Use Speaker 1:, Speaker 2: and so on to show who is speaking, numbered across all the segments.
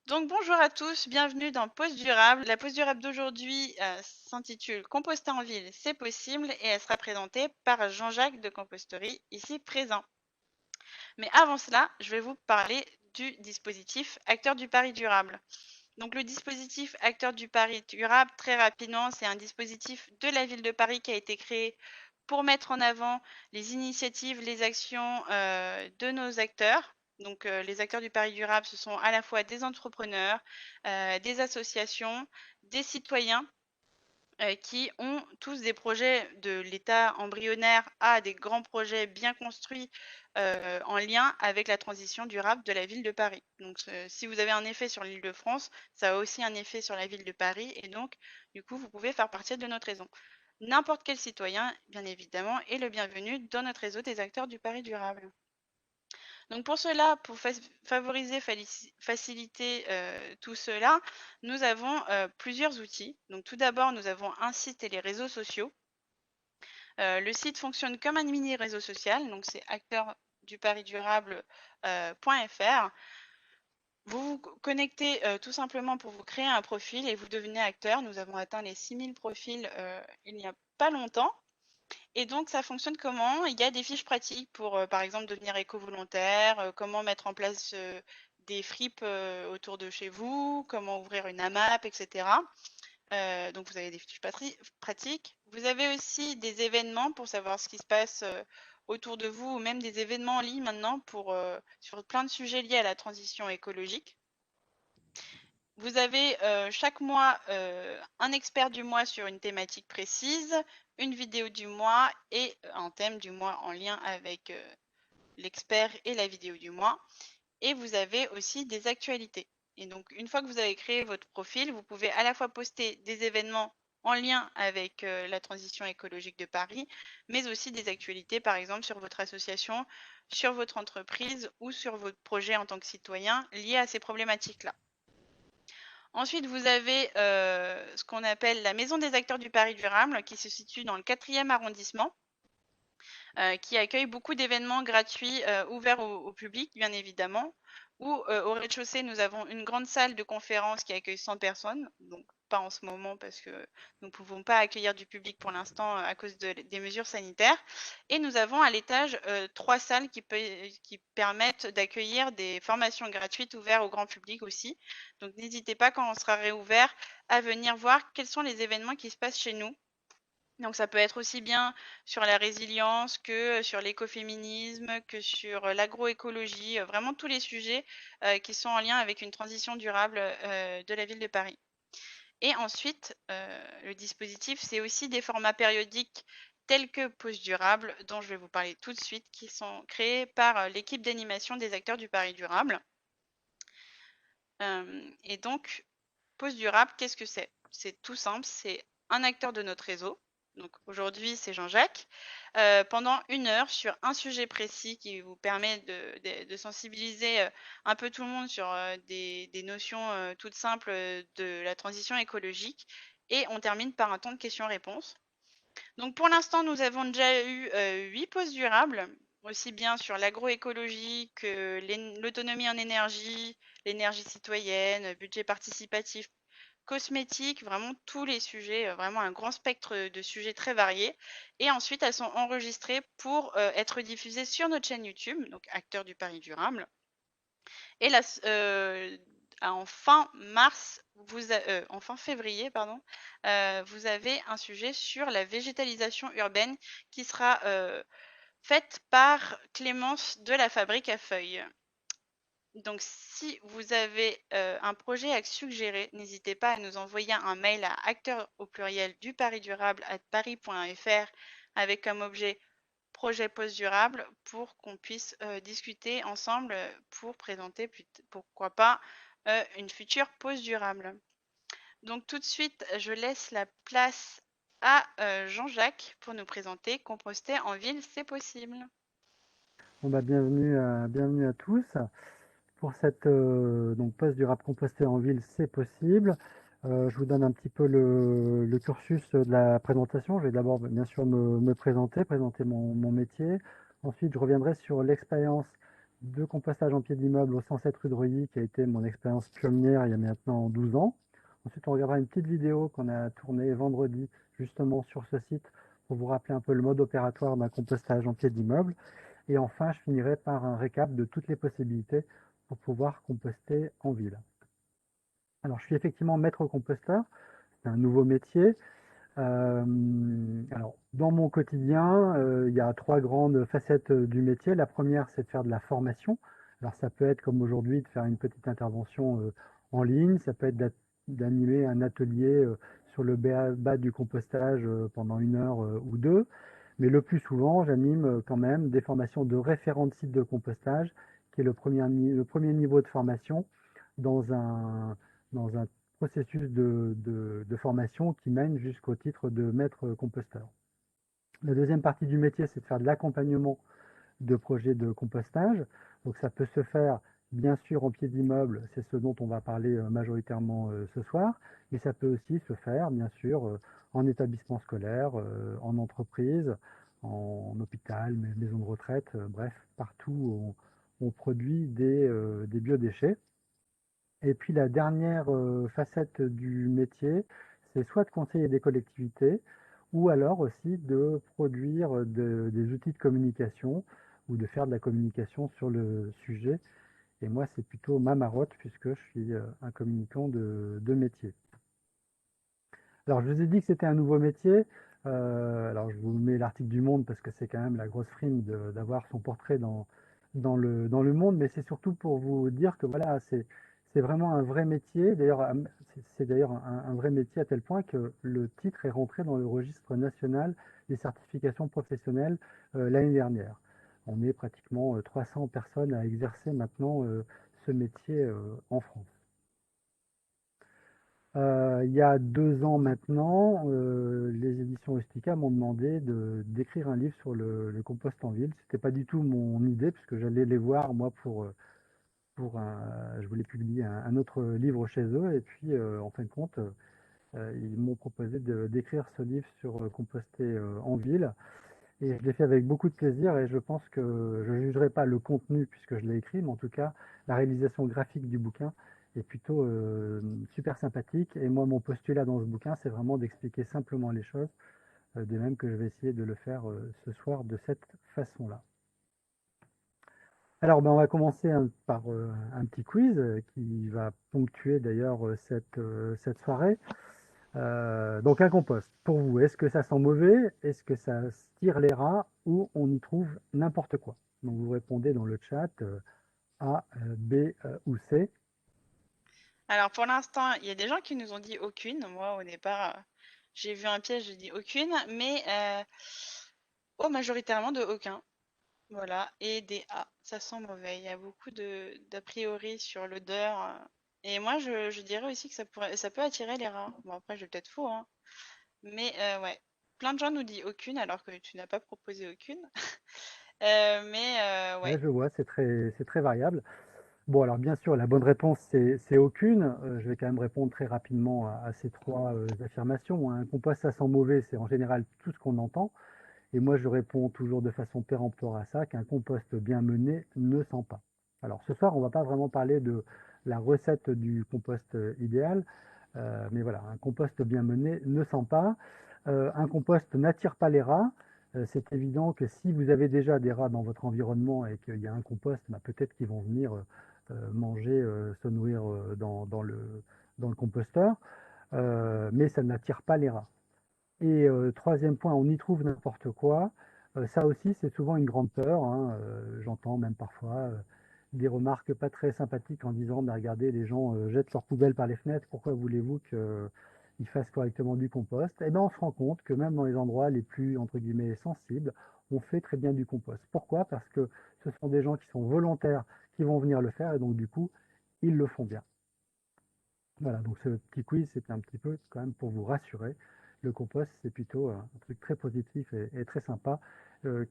Speaker 1: Donc bonjour à tous, bienvenue dans Pause durable. La pause durable d'aujourd'hui s'intitule Composter en ville, c'est possible et elle sera présentée par Jean-Jacques de Composterie, ici présent. Mais avant cela, je vais vous parler du dispositif Acteurs du Paris durable. Donc le dispositif Acteurs du Paris durable, très rapidement, c'est un dispositif de la ville de Paris qui a été créé pour mettre en avant les initiatives, les actions de nos acteurs. Donc les acteurs du Paris durable, ce sont à la fois des entrepreneurs, des associations, des citoyens qui ont tous des projets de l'état embryonnaire à des grands projets bien construits en lien avec la transition durable de la ville de Paris. Donc si vous avez un effet sur l'Île-de-France, ça a aussi un effet sur la ville de Paris et donc du coup vous pouvez faire partie de notre réseau. N'importe quel citoyen, bien évidemment, est le bienvenu dans notre réseau des acteurs du Paris durable. Donc pour cela, pour favoriser, faciliter tout cela, nous avons plusieurs outils. Donc tout d'abord, nous avons un site et les réseaux sociaux. Le site fonctionne comme un mini réseau social, donc c'est acteursduparisdurable.fr. Vous vous connectez tout simplement pour vous créer un profil et vous devenez acteur. Nous avons atteint les 6000 profils il n'y a pas longtemps. Et donc, ça fonctionne comment? Il y a des fiches pratiques pour, par exemple, devenir éco-volontaire, comment mettre en place des fripes autour de chez vous, comment ouvrir une AMAP, etc. Donc, vous avez des fiches pratiques. Vous avez aussi des événements pour savoir ce qui se passe autour de vous, ou même des événements en ligne maintenant pour, sur plein de sujets liés à la transition écologique. Vous avez chaque mois un expert du mois sur une thématique précise, une vidéo du mois et un thème du mois en lien avec l'expert et la vidéo du mois. Et vous avez aussi des actualités. Et donc, une fois que vous avez créé votre profil, vous pouvez à la fois poster des événements en lien avec la transition écologique de Paris, mais aussi des actualités, par exemple, sur votre association, sur votre entreprise ou sur votre projet en tant que citoyen lié à ces problématiques-là. Ensuite, vous avez ce qu'on appelle la Maison des acteurs du Paris durable, qui se situe dans le 4e arrondissement, qui accueille beaucoup d'événements gratuits ouverts au public, bien évidemment. Ou au rez-de-chaussée, nous avons une grande salle de conférence qui accueille 100 personnes, donc pas en ce moment parce que nous ne pouvons pas accueillir du public pour l'instant à cause des mesures sanitaires. Et nous avons à l'étage 3 salles qui permettent d'accueillir des formations gratuites ouvertes au grand public aussi. Donc n'hésitez pas quand on sera réouvert à venir voir quels sont les événements qui se passent chez nous. Donc ça peut être aussi bien sur la résilience que sur l'écoféminisme, que sur l'agroécologie, vraiment tous les sujets qui sont en lien avec une transition durable de la ville de Paris. Et ensuite, le dispositif, c'est aussi des formats périodiques tels que Pause durable, dont je vais vous parler tout de suite, qui sont créés par l'équipe d'animation des acteurs du Paris durable. Et donc, Pause durable, qu'est-ce que c'est? C'est tout simple, c'est un acteur de notre réseau. Donc aujourd'hui, c'est Jean-Jacques. Pendant 1 heure sur un sujet précis qui vous permet de sensibiliser un peu tout le monde sur des notions toutes simples de la transition écologique. Et on termine par un temps de questions-réponses. Donc pour l'instant, nous avons déjà eu 8 pauses durables, aussi bien sur l'agroécologie que l'autonomie en énergie, l'énergie citoyenne, budget participatif, cosmétique, vraiment tous les sujets, vraiment un grand spectre de sujets très variés. Et ensuite, elles sont enregistrées pour être diffusées sur notre chaîne YouTube, donc Acteurs du Paris Durable. Et là, en fin mars, en fin février, pardon, vous avez un sujet sur la végétalisation urbaine qui sera faite par Clémence de la Fabrique à Feuilles. Donc, si vous avez un projet à suggérer, n'hésitez pas à nous envoyer un mail à acteurs au pluriel du Paris durable @paris.fr avec comme objet projet post-durable pour qu'on puisse discuter ensemble pour présenter, pourquoi pas, une future pause durable. Donc tout de suite, je laisse la place à Jean-Jacques pour nous présenter Composter en ville, c'est possible.
Speaker 2: Bon bah bienvenue à tous. Pour cette donc poste du rap composté en ville, c'est possible. Je vous donne un petit peu le cursus de la présentation. Je vais d'abord bien sûr me présenter mon métier. Ensuite, je reviendrai sur l'expérience de compostage en pied d'immeuble au 107 rue de Reuilly, qui a été mon expérience pionnière il y a maintenant 12 ans. Ensuite, on regardera une petite vidéo qu'on a tournée vendredi, justement sur ce site, pour vous rappeler un peu le mode opératoire d'un compostage en pied d'immeuble. Et enfin, je finirai par un récap de toutes les possibilités pour pouvoir composter en ville. Alors, je suis effectivement maître composteur, c'est un nouveau métier. Alors, dans mon quotidien, il y a trois grandes facettes du métier. La première, c'est de faire de la formation. Alors, ça peut être comme aujourd'hui de faire une petite intervention en ligne, ça peut être d'animer un atelier sur le bas du compostage pendant 1 heure ou deux. Mais le plus souvent, j'anime quand même des formations de référents de sites de compostage, qui est le premier niveau de formation dans un processus de formation qui mène jusqu'au titre de maître composteur. La deuxième partie du métier, c'est de faire de l'accompagnement de projets de compostage. Donc ça peut se faire bien sûr en pied d'immeuble, c'est ce dont on va parler majoritairement ce soir, mais ça peut aussi se faire bien sûr en établissement scolaire, en entreprise, en hôpital, maison de retraite, bref, partout où on produit des biodéchets. Et puis la dernière facette du métier, c'est soit de conseiller des collectivités, ou alors aussi de produire des outils de communication ou de faire de la communication sur le sujet. Et moi, c'est plutôt ma marotte puisque je suis un communicant de métier. Alors, je vous ai dit que c'était un nouveau métier. Alors, je vous mets l'article du Monde parce que c'est quand même la grosse frime d'avoir son portrait dans le Monde, mais c'est surtout pour vous dire que voilà, c'est vraiment un vrai métier. D'ailleurs, c'est d'ailleurs un vrai métier à tel point que le titre est rentré dans le registre national des certifications professionnelles l'année dernière. On est pratiquement 300 personnes à exercer maintenant ce métier en France. Il y a 2 ans maintenant, les éditions Rustica m'ont demandé d'écrire un livre sur le compost en ville. C'était pas du tout mon idée, puisque j'allais les voir, moi, je voulais publier un autre livre chez eux, et puis, en fin de compte, ils m'ont proposé d'écrire ce livre sur composter en ville. Et je l'ai fait avec beaucoup de plaisir, et je pense que je ne jugerai pas le contenu puisque je l'ai écrit, mais en tout cas, la réalisation graphique du bouquin est plutôt super sympathique. Et moi, mon postulat dans ce bouquin, c'est vraiment d'expliquer simplement les choses, de même que je vais essayer de le faire ce soir de cette façon-là. Alors, ben, on va commencer par un petit quiz qui va ponctuer d'ailleurs cette soirée. Donc un compost, pour vous, est-ce que ça sent mauvais? Est-ce que ça tire les rats ou on y trouve n'importe quoi? Donc vous répondez dans le chat A, B ou C.
Speaker 1: Alors pour l'instant, il y a des gens qui nous ont dit aucune. Moi, au départ, j'ai vu un piège, j'ai dit aucune, mais oh, majoritairement de aucun. Voilà, et des A, ça sent mauvais. Il y a beaucoup d'a priori sur l'odeur. Et moi, je dirais aussi que ça peut attirer les rats. Bon, après, j'ai peut-être faux, hein. Mais ouais, plein de gens nous disent aucune alors que tu n'as pas proposé aucune. Mais
Speaker 2: Ouais,
Speaker 1: ouais.
Speaker 2: je vois, c'est très variable. Bon, alors bien sûr, la bonne réponse, c'est aucune. Je vais quand même répondre très rapidement à ces trois affirmations, hein. Un compost, ça sent mauvais, c'est en général tout ce qu'on entend. Et moi, je réponds toujours de façon péremptoire à ça, qu'un compost bien mené ne sent pas. Alors ce soir, on ne va pas vraiment parler de la recette du compost idéal, mais voilà, un compost bien mené ne sent pas. Un compost n'attire pas les rats. C'est évident que si vous avez déjà des rats dans votre environnement et qu'il y a un compost, bah, peut-être qu'ils vont venir manger, se nourrir dans le composteur, mais ça n'attire pas les rats. Et troisième point, on y trouve n'importe quoi. Ça aussi, c'est souvent une grande peur, hein. J'entends même parfois des remarques pas très sympathiques en disant, mais regardez, les gens jettent leurs poubelles par les fenêtres, pourquoi voulez-vous qu'ils fassent correctement du compost? Eh bien, on se rend compte que même dans les endroits les plus, entre guillemets, sensibles, on fait très bien du compost. Pourquoi? Parce que ce sont des gens qui sont volontaires, qui vont venir le faire, et donc du coup, ils le font bien. Voilà, donc ce petit quiz, c'était un petit peu quand même pour vous rassurer. Le compost, c'est plutôt un truc très positif et très sympa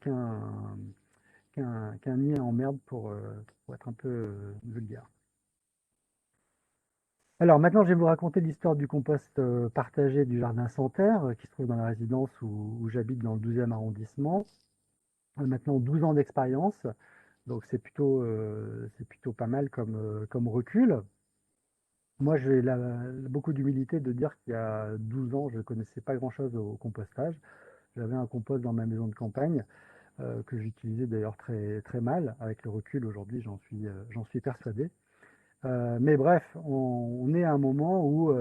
Speaker 2: qu'un nid en merde pour être un peu vulgaire. Alors maintenant, je vais vous raconter l'histoire du compost partagé du jardin Santerre, qui se trouve dans la résidence où j'habite dans le 12e arrondissement. Maintenant 12 ans d'expérience. Donc c'est plutôt pas mal comme recul. Moi, j'ai beaucoup d'humilité de dire qu'il y a 12 ans, je ne connaissais pas grand-chose au compostage. J'avais un compost dans ma maison de campagne que j'utilisais d'ailleurs très, très mal. Avec le recul, aujourd'hui, j'en suis persuadé. Mais bref, on est à un moment où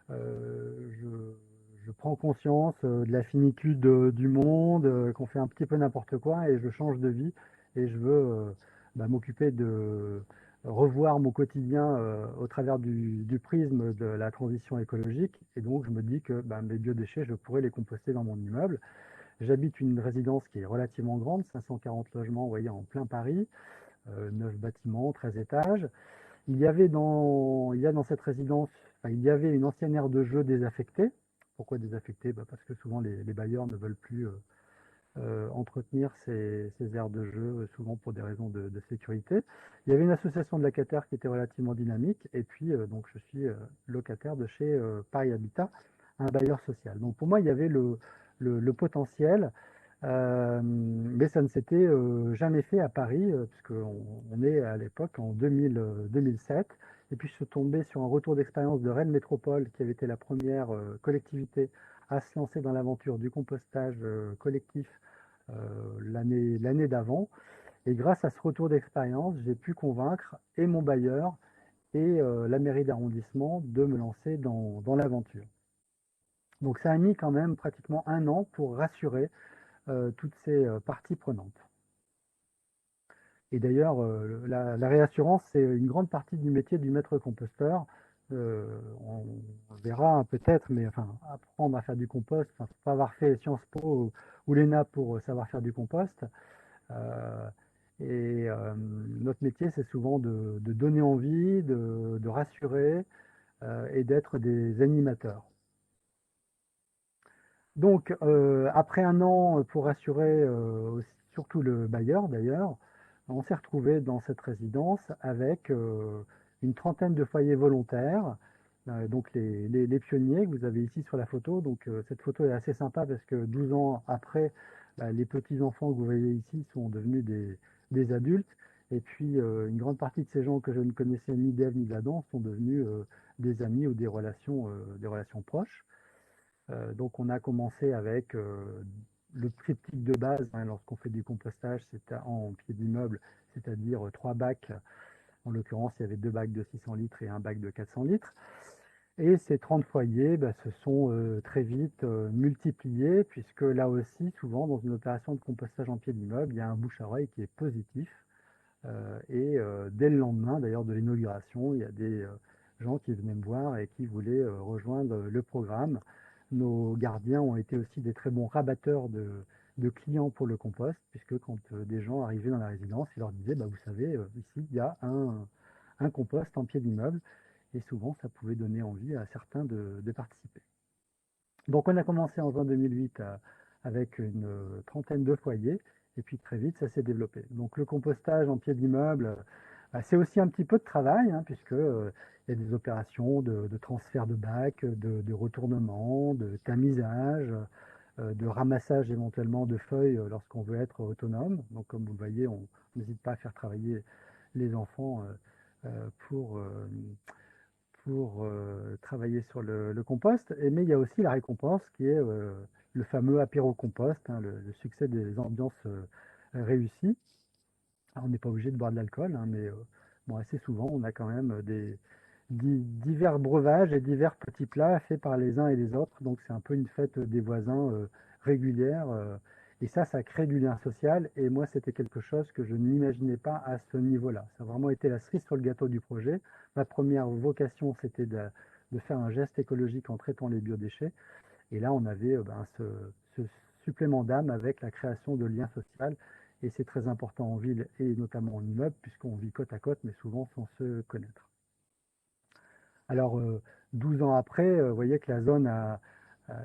Speaker 2: je prends conscience de la finitude du monde, qu'on fait un petit peu n'importe quoi et je change de vie et je veux m'occuper de revoir mon quotidien au travers du prisme de la transition écologique. Et donc, je me dis que mes biodéchets, je pourrais les composter dans mon immeuble. J'habite une résidence qui est relativement grande, 540 logements, vous voyez, en plein Paris, 9 bâtiments, 13 étages. Il y a dans cette résidence, enfin, il y avait une ancienne aire de jeu désaffectée. Pourquoi désaffectée? Parce que souvent les bailleurs ne veulent plus entretenir ces aires de jeu, souvent pour des raisons de sécurité. Il y avait une association de locataires qui était relativement dynamique, et puis donc je suis locataire de chez Paris Habitat, un bailleur social. Donc pour moi, il y avait le potentiel, mais ça ne s'était jamais fait à Paris, puisqu'on on est à l'époque en 2007. Et puis je suis tombé sur un retour d'expérience de Rennes Métropole, qui avait été la première collectivité à se lancer dans l'aventure du compostage collectif l'année d'avant. Et grâce à ce retour d'expérience, j'ai pu convaincre et mon bailleur et la mairie d'arrondissement de me lancer dans l'aventure. Donc ça a mis quand même pratiquement un an pour rassurer toutes ces parties prenantes. Et d'ailleurs, la réassurance, c'est une grande partie du métier du maître composteur. On verra peut-être, mais enfin, apprendre à faire du compost, enfin, faut pas avoir fait Sciences Po ou l'ENA pour savoir faire du compost. Euh, Notre métier, c'est souvent de donner envie, de rassurer et d'être des animateurs. Donc, après un an, pour rassurer surtout le bailleur d'ailleurs, on s'est retrouvé dans cette résidence avec une trentaine de foyers volontaires, donc les pionniers que vous avez ici sur la photo. Donc, cette photo est assez sympa parce que 12 ans après, les petits-enfants que vous voyez ici sont devenus des adultes. Et puis, une grande partie de ces gens que je ne connaissais ni d'Ève ni d'Adam sont devenus des amis ou des relations proches. Donc on a commencé avec le triptyque de base, hein, lorsqu'on fait du compostage, c'est en pied d'immeuble, c'est-à-dire trois bacs. En l'occurrence, il y avait deux bacs de 600 litres et un bac de 400 litres. Et ces 30 foyers se sont très vite multipliés, puisque là aussi, souvent, dans une opération de compostage en pied d'immeuble, il y a un bouche-à-oreille qui est positif. Dès le lendemain, d'ailleurs, de l'inauguration, il y a des gens qui venaient me voir et qui voulaient rejoindre le programme. Nos gardiens ont été aussi des très bons rabatteurs de clients pour le compost, puisque quand des gens arrivaient dans la résidence, ils leur disaient, vous savez, ici, il y a un compost en pied d'immeuble, et souvent, ça pouvait donner envie à certains de participer. Donc, on a commencé en juin 2008 avec une trentaine de foyers, et puis très vite, ça s'est développé. Donc, le compostage en pied d'immeuble, c'est aussi un petit peu de travail, hein, puisque il y a des opérations de transfert de bacs, de retournement, de tamisage, de ramassage éventuellement de feuilles lorsqu'on veut être autonome. Donc, comme vous le voyez, on n'hésite pas à faire travailler les enfants pour travailler sur le compost. Mais il y a aussi la récompense qui est le fameux apéro compost, hein, le succès des ambiances réussies. Alors, on n'est pas obligé de boire de l'alcool, hein, mais bon, assez souvent, on a quand même divers breuvages et divers petits plats faits par les uns et les autres. Donc, c'est un peu une fête des voisins régulière. Et ça crée du lien social. Et moi, c'était quelque chose que je n'imaginais pas à ce niveau-là. Ça a vraiment été la cerise sur le gâteau du projet. Ma première vocation, c'était de faire un geste écologique en traitant les biodéchets. Et là, on avait ce supplément d'âme avec la création de liens sociaux. Et c'est très important en ville et notamment en immeuble, puisqu'on vit côte à côte, mais souvent sans se connaître. Alors, 12 ans après, vous voyez que la zone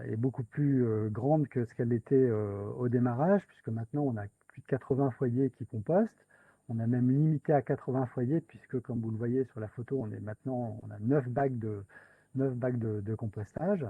Speaker 2: est beaucoup plus grande que ce qu'elle était au démarrage, puisque maintenant on a plus de 80 foyers qui compostent. On a même limité à 80 foyers, puisque comme vous le voyez sur la photo, on a 9 bacs de compostage.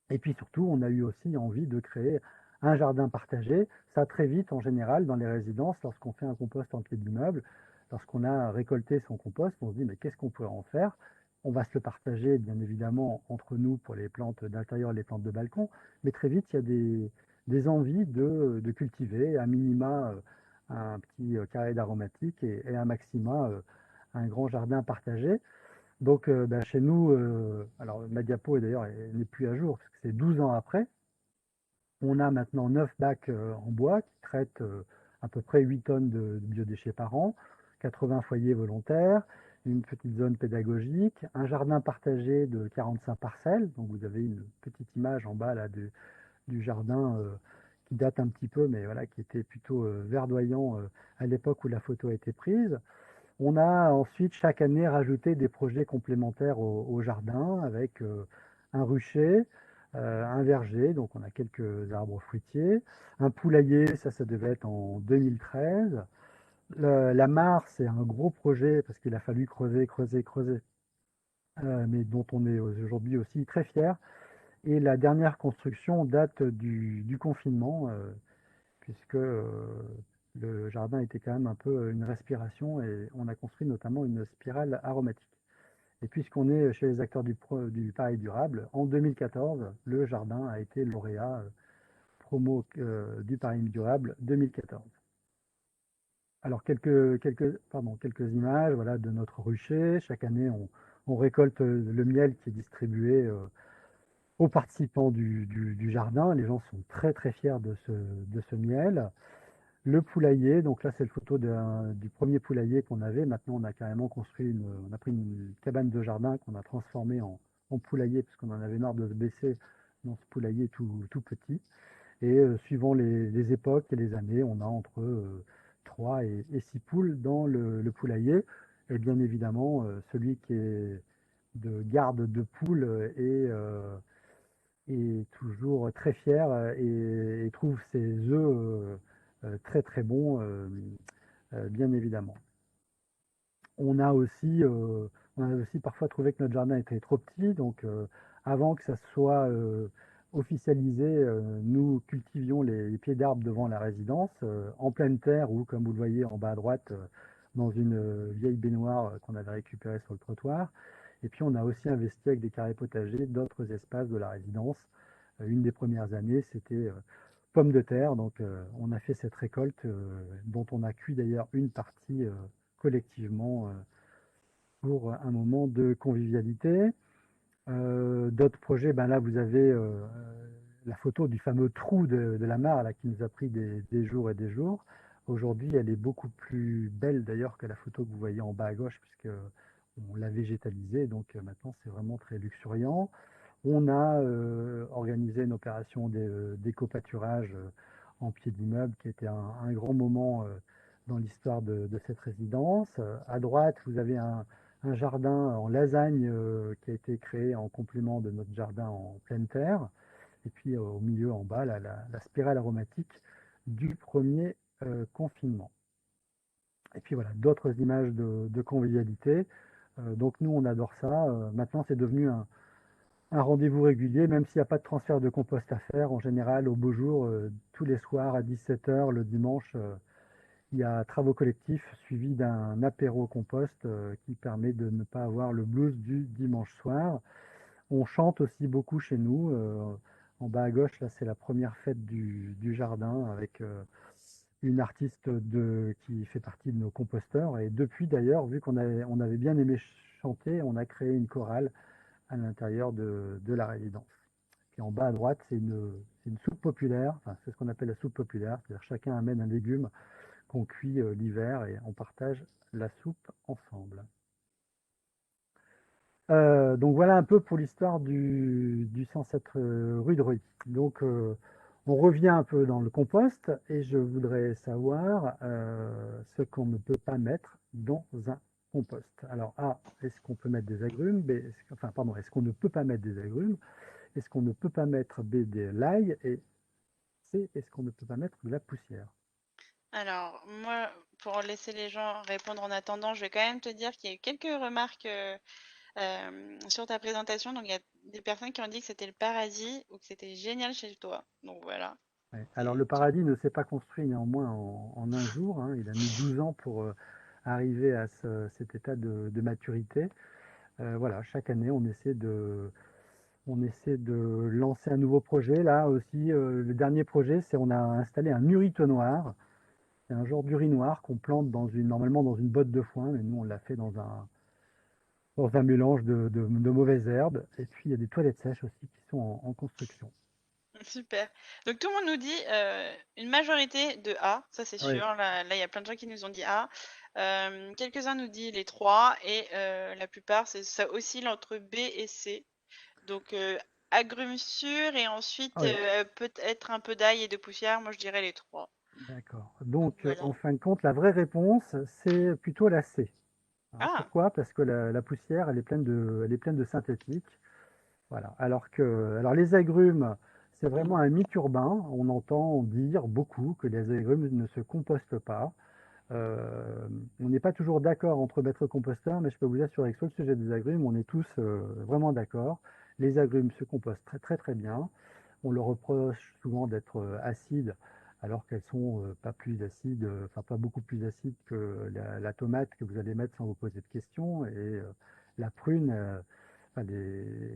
Speaker 2: Et puis surtout, on a eu aussi envie de créer un jardin partagé. Ça, très vite, en général, dans les résidences, lorsqu'on fait un compost en pied d'immeuble, lorsqu'on a récolté son compost, on se dit, mais qu'est-ce qu'on pourrait en faire? On va se le partager, bien évidemment, entre nous pour les plantes d'intérieur et les plantes de balcon, mais très vite, il y a des envies de cultiver, à minima, un petit carré d'aromatique et un maxima, un grand jardin partagé. Donc, bah, chez nous, alors ma diapo est d'ailleurs elle n'est plus à jour, parce que c'est 12 ans après. On a maintenant 9 bacs en bois qui traitent à peu près 8 tonnes de biodéchets par an, 80 foyers volontaires, une petite zone pédagogique, un jardin partagé de 45 parcelles. Donc vous avez une petite image en bas là, du jardin qui date un petit peu, mais voilà, qui était plutôt verdoyant à l'époque où la photo a été prise. On a ensuite chaque année rajouté des projets complémentaires au jardin avec un rucher, un verger, donc on a quelques arbres fruitiers, un poulailler, ça devait être en 2013. La mare, c'est un gros projet parce qu'il a fallu creuser, creuser, creuser, mais dont on est aujourd'hui aussi très fier. Et la dernière construction date du confinement, puisque le jardin était quand même un peu une respiration et on a construit notamment une spirale aromatique. Et puisqu'on est chez les acteurs du Paris durable, en 2014, le jardin a été lauréat promo du Paris durable 2014. Alors quelques images voilà, de notre rucher. Chaque année, on récolte le miel qui est distribué aux participants du jardin. Les gens sont très très fiers de ce miel. Le poulailler, donc là c'est le photo du premier poulailler qu'on avait. Maintenant on a carrément on a pris une cabane de jardin qu'on a transformée en poulailler parce qu'on en avait marre de se baisser dans ce poulailler tout petit. Et suivant les époques et les années, on a entre 3 et 6 poules dans le poulailler. Et bien évidemment, celui qui est de garde de poules est toujours très fier et trouve ses œufs très très bons, bien évidemment. On a aussi, euh, on a aussi parfois trouvé que notre jardin était trop petit, donc avant que ça soit officialisé, nous cultivions les pieds d'arbres devant la résidence, en pleine terre ou comme vous le voyez en bas à droite, dans une vieille baignoire qu'on avait récupérée sur le trottoir. Et puis on a aussi investi avec des carrés potagers d'autres espaces de la résidence. Une des premières années, c'était pommes de terre, donc on a fait cette récolte dont on a cuit d'ailleurs une partie collectivement pour un moment de convivialité. D'autres projets, ben là vous avez la photo du fameux trou de la mare là, qui nous a pris des jours et des jours. Aujourd'hui, elle est beaucoup plus belle d'ailleurs que la photo que vous voyez en bas à gauche, puisque on l'a végétalisée, donc maintenant c'est vraiment très luxuriant. On a organisé une opération d'éco-pâturage en pied d'immeuble qui était un grand moment dans l'histoire de cette résidence. À droite, vous avez un jardin en lasagne qui a été créé en complément de notre jardin en pleine terre. Et puis au milieu, en bas, la spirale aromatique du premier confinement. Et puis voilà, d'autres images de convivialité. Donc nous, on adore ça. Maintenant, c'est devenu un rendez-vous régulier, même s'il n'y a pas de transfert de compost à faire. En général, au beau jour, tous les soirs à 17 heures le dimanche, il y a travaux collectifs suivis d'un apéro compost qui permet de ne pas avoir le blues du dimanche soir. On chante aussi beaucoup chez nous. En bas à gauche, là, c'est la première fête du jardin avec une artiste qui fait partie de nos composteurs. Et depuis d'ailleurs, vu on avait bien aimé chanter, on a créé une chorale à l'intérieur de la résidence. Et en bas à droite, c'est une soupe populaire, enfin, c'est ce qu'on appelle la soupe populaire, c'est-à-dire chacun amène un légume qu'on cuit l'hiver et on partage la soupe ensemble. Donc voilà un peu pour l'histoire du 107 rue de Reuilly. Donc on revient un peu dans le compost et je voudrais savoir ce qu'on ne peut pas mettre dans un compost. Alors A, est-ce qu'on peut mettre des agrumes? B, enfin pardon, est-ce qu'on ne peut pas mettre des agrumes? Est-ce qu'on ne peut pas mettre B, de l'ail? Et C, est-ce qu'on ne peut pas mettre de la poussière?
Speaker 1: Alors, moi, pour laisser les gens répondre en attendant, je vais quand même te dire qu'il y a eu quelques remarques sur ta présentation. Donc, il y a des personnes qui ont dit que c'était le paradis ou que c'était génial chez toi. Donc, voilà.
Speaker 2: Ouais. Alors le paradis ne s'est pas construit néanmoins en un jour, hein. Il a mis 12 ans pour arriver à cet état de maturité. Voilà, chaque année on essaie de lancer un nouveau projet. Là aussi, le dernier projet, c'est on a installé un mûritonnoir. C'est un genre d'urinoir qu'on plante normalement dans une botte de foin, mais nous on l'a fait dans un mélange de mauvaises herbes. Et puis il y a des toilettes sèches aussi qui sont en construction.
Speaker 1: Super. Donc tout le monde nous dit une majorité de A, ça c'est
Speaker 2: Oui,
Speaker 1: sûr. Là, il y a plein de gens qui nous ont dit A. Quelques-uns nous disent les trois et la plupart, ça oscille entre B et C. Donc agrumes sûrs et ensuite
Speaker 2: oui,
Speaker 1: peut-être un peu d'ail et de poussière. Moi, je dirais les trois.
Speaker 2: d'accord.
Speaker 1: Donc
Speaker 2: Donc
Speaker 1: voilà.
Speaker 2: en fin de compte, la vraie réponse, c'est plutôt la C. Hein.
Speaker 1: Ah,
Speaker 2: Pourquoi? Parce que la poussière, elle est pleine de synthétique. Voilà. Alors les agrumes, c'est vraiment un mythe urbain. On entend dire beaucoup que les agrumes ne se compostent pas. On n'est pas toujours d'accord entre maîtres composteurs, mais je peux vous assurer que sur le sujet des agrumes, on est tous vraiment d'accord. Les agrumes se compostent très très très bien. On leur reproche souvent d'être acides, alors qu'elles sont pas plus acides, enfin pas beaucoup plus acides que la tomate que vous allez mettre sans vous poser de questions. Et la prune, enfin,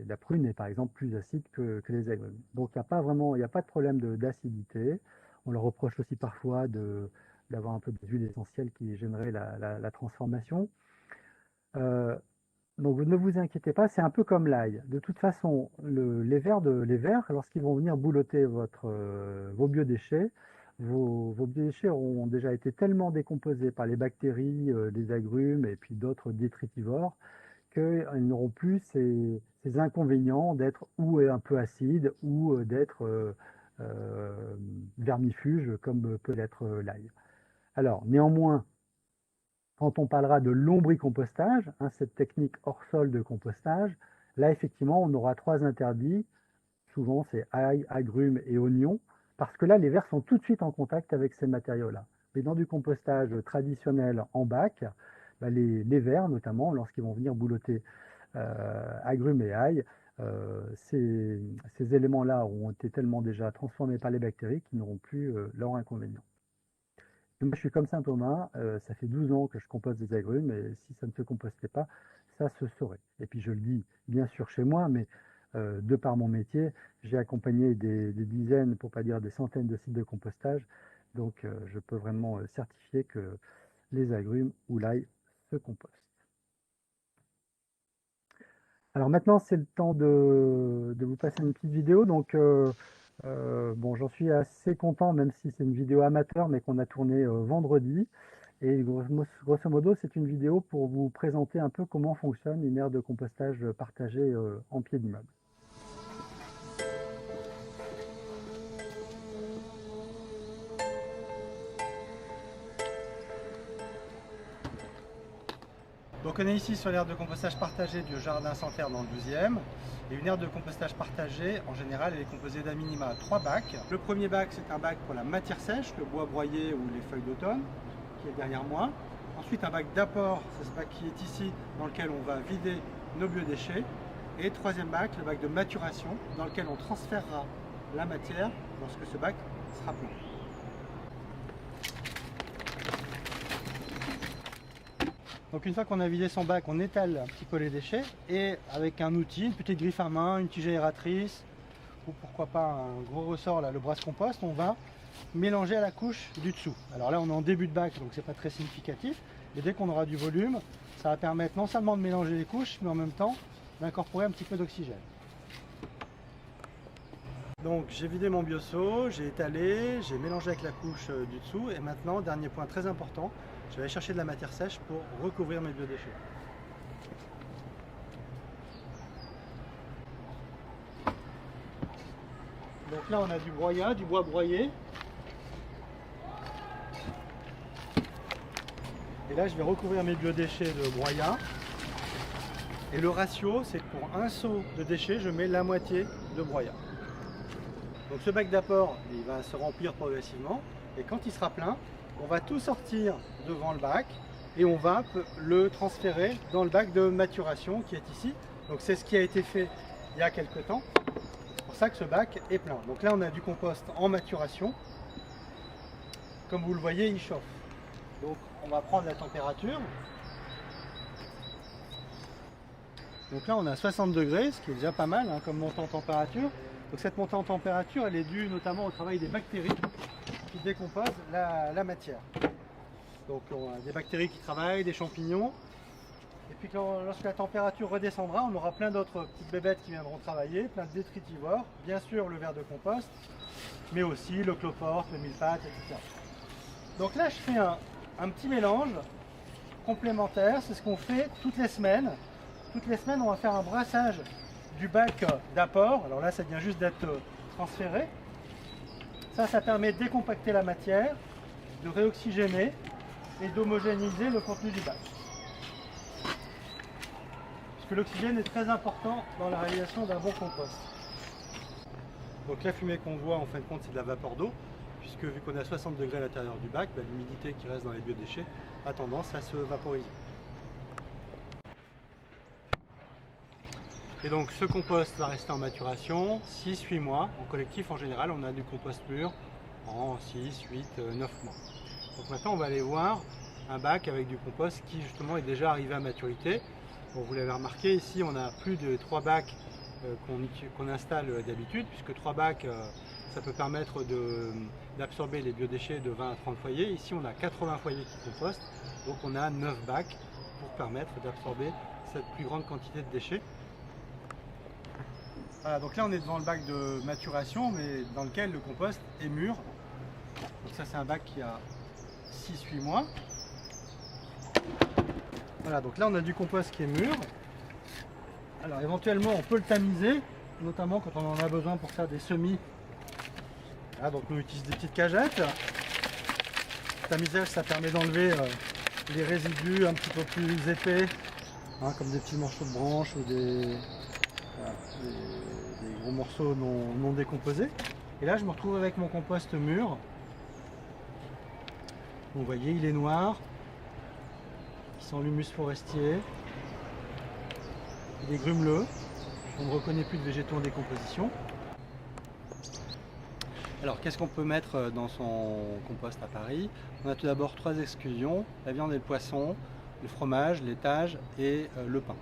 Speaker 2: la prune est par exemple plus acide que les agrumes. Donc il n'y a pas de problème d'acidité. On leur reproche aussi parfois d'avoir un peu des huiles essentielles qui gêneraient la transformation. Euh, donc ne vous inquiétez pas, c'est un peu comme l'ail. De toute façon, les vers, lorsqu'ils vont venir boulotter vos biodéchets, vos biodéchets auront déjà été tellement décomposés par les bactéries, les agrumes et puis d'autres détritivores qu'ils n'auront plus ces inconvénients d'être ou un peu acide ou d'être vermifuge comme peut l'être l'ail. Alors, néanmoins, quand on parlera de lombricompostage, hein, cette technique hors sol de compostage, là effectivement on aura trois interdits. Souvent c'est ail, agrumes et oignons, parce que là les vers sont tout de suite en contact avec ces matériaux-là. Mais dans du compostage traditionnel en bac, bah, les vers notamment, lorsqu'ils vont venir boulotter agrumes et ail, ces éléments-là ont été tellement déjà transformés par les bactéries qu'ils n'auront plus leur inconvénient. Moi, je suis comme Saint Thomas, ça fait 12 ans que je compose des agrumes, et si ça ne se compostait pas, ça se saurait. Et puis je le dis bien sûr chez moi, mais de par mon métier, j'ai accompagné des dizaines, pour pas dire des centaines de sites de compostage, donc je peux vraiment certifier que les agrumes ou l'ail se compostent. Alors maintenant, c'est le temps de vous passer une petite vidéo. Donc, bon, j'en suis assez content, même si c'est une vidéo amateur, mais qu'on a tournée vendredi. Et grosso modo, c'est une vidéo pour vous présenter un peu comment fonctionne une aire de compostage partagée en pied d'immeuble. Donc on est ici sur l'aire de compostage partagée du jardin Santerre dans le 12e. Et une aire de compostage partagée, en général, elle est composée d'un minima 3 bacs. Le premier bac, c'est un bac pour la matière sèche, le bois broyé ou les feuilles d'automne, qui est derrière moi. Ensuite, un bac d'apport, c'est ce bac qui est ici, dans lequel on va vider nos biodéchets. Et troisième bac, le bac de maturation, dans lequel on transférera la matière lorsque ce bac sera plein. Donc une fois qu'on a vidé son bac, on étale un petit peu les déchets et avec un outil, une petite griffe à main, une tige aératrice ou pourquoi pas un gros ressort, là, le brasse compost, on va mélanger à la couche du dessous. Alors là on est en début de bac donc c'est pas très significatif et dès qu'on aura du volume, ça va permettre non seulement de mélanger les couches mais en même temps d'incorporer un petit peu d'oxygène. Donc j'ai vidé mon bioseau, j'ai étalé, j'ai mélangé avec la couche du dessous et maintenant, dernier point très important, je vais aller chercher de la matière sèche pour recouvrir mes biodéchets. Donc là on a du broyat, du bois broyé. Et là je vais recouvrir mes biodéchets de broyat. Et le ratio c'est que pour un seau de déchets je mets la moitié de broyat. Donc ce bac d'apport il va se remplir progressivement et quand il sera plein, on va tout sortir devant le bac et on va le transférer dans le bac de maturation qui est ici. Donc c'est ce qui a été fait il y a quelques temps. pour ça que ce bac est plein. Donc là, on a du compost en maturation. Comme vous le voyez, il chauffe. Donc on va prendre la température. Donc là, on a 60 degrés, ce qui est déjà pas mal hein, comme montée en température. Donc cette montée en température, elle est due notamment au travail des bactéries qui décomposent la matière. Donc on a des bactéries qui travaillent, des champignons. Et puis lorsque la température redescendra, on aura plein d'autres petites bébêtes qui viendront travailler, plein de détritivores, bien sûr le ver de compost, mais aussi le cloporte, le mille-pattes, etc. Donc là, je fais un petit mélange complémentaire, c'est ce qu'on fait toutes les semaines. Toutes les semaines, on va faire un brassage du bac d'apport. Alors là, ça vient juste d'être transféré. Ça permet de décompacter la matière, de réoxygéner et d'homogénéiser le contenu du bac. Parce que l'oxygène est très important dans la réalisation d'un bon compost. Donc la fumée qu'on voit, en fin de compte, c'est de la vapeur d'eau, puisque vu qu'on est à 60 degrés à l'intérieur du bac, l'humidité qui reste dans les biodéchets a tendance à se vaporiser. Et donc ce compost va rester en maturation 6-8 mois. En collectif, en général, on a du compost mûr en 6, 8, 9 mois. Donc maintenant, on va aller voir un bac avec du compost qui justement est déjà arrivé à maturité. Bon, vous l'avez remarqué, ici on a plus de 3 bacs qu'on installe d'habitude, puisque 3 bacs, ça peut permettre d'absorber les biodéchets de 20 à 30 foyers. Ici, on a 80 foyers qui compostent, donc on a 9 bacs pour permettre d'absorber cette plus grande quantité de déchets. Voilà, donc là on est devant le bac de maturation, mais dans lequel le compost est mûr. Donc ça c'est un bac qui a 6-8 mois. Voilà, donc là on a du compost qui est mûr. Alors éventuellement on peut le tamiser, notamment quand on en a besoin pour faire des semis. Voilà, donc nous utilisons des petites cagettes. Le tamisage, ça permet d'enlever les résidus un petit peu plus épais, hein, comme des petits morceaux de branches ou des gros morceaux non décomposés. Et là je me retrouve avec mon compost mûr. Vous voyez, il est noir, il sent l'humus forestier, il est grumeleux, on ne reconnaît plus de végétaux en décomposition. Alors qu'est-ce qu'on peut mettre dans son compost à Paris? On a tout d'abord 3 exclusions, la viande et le poisson, le fromage, laitage et le pain.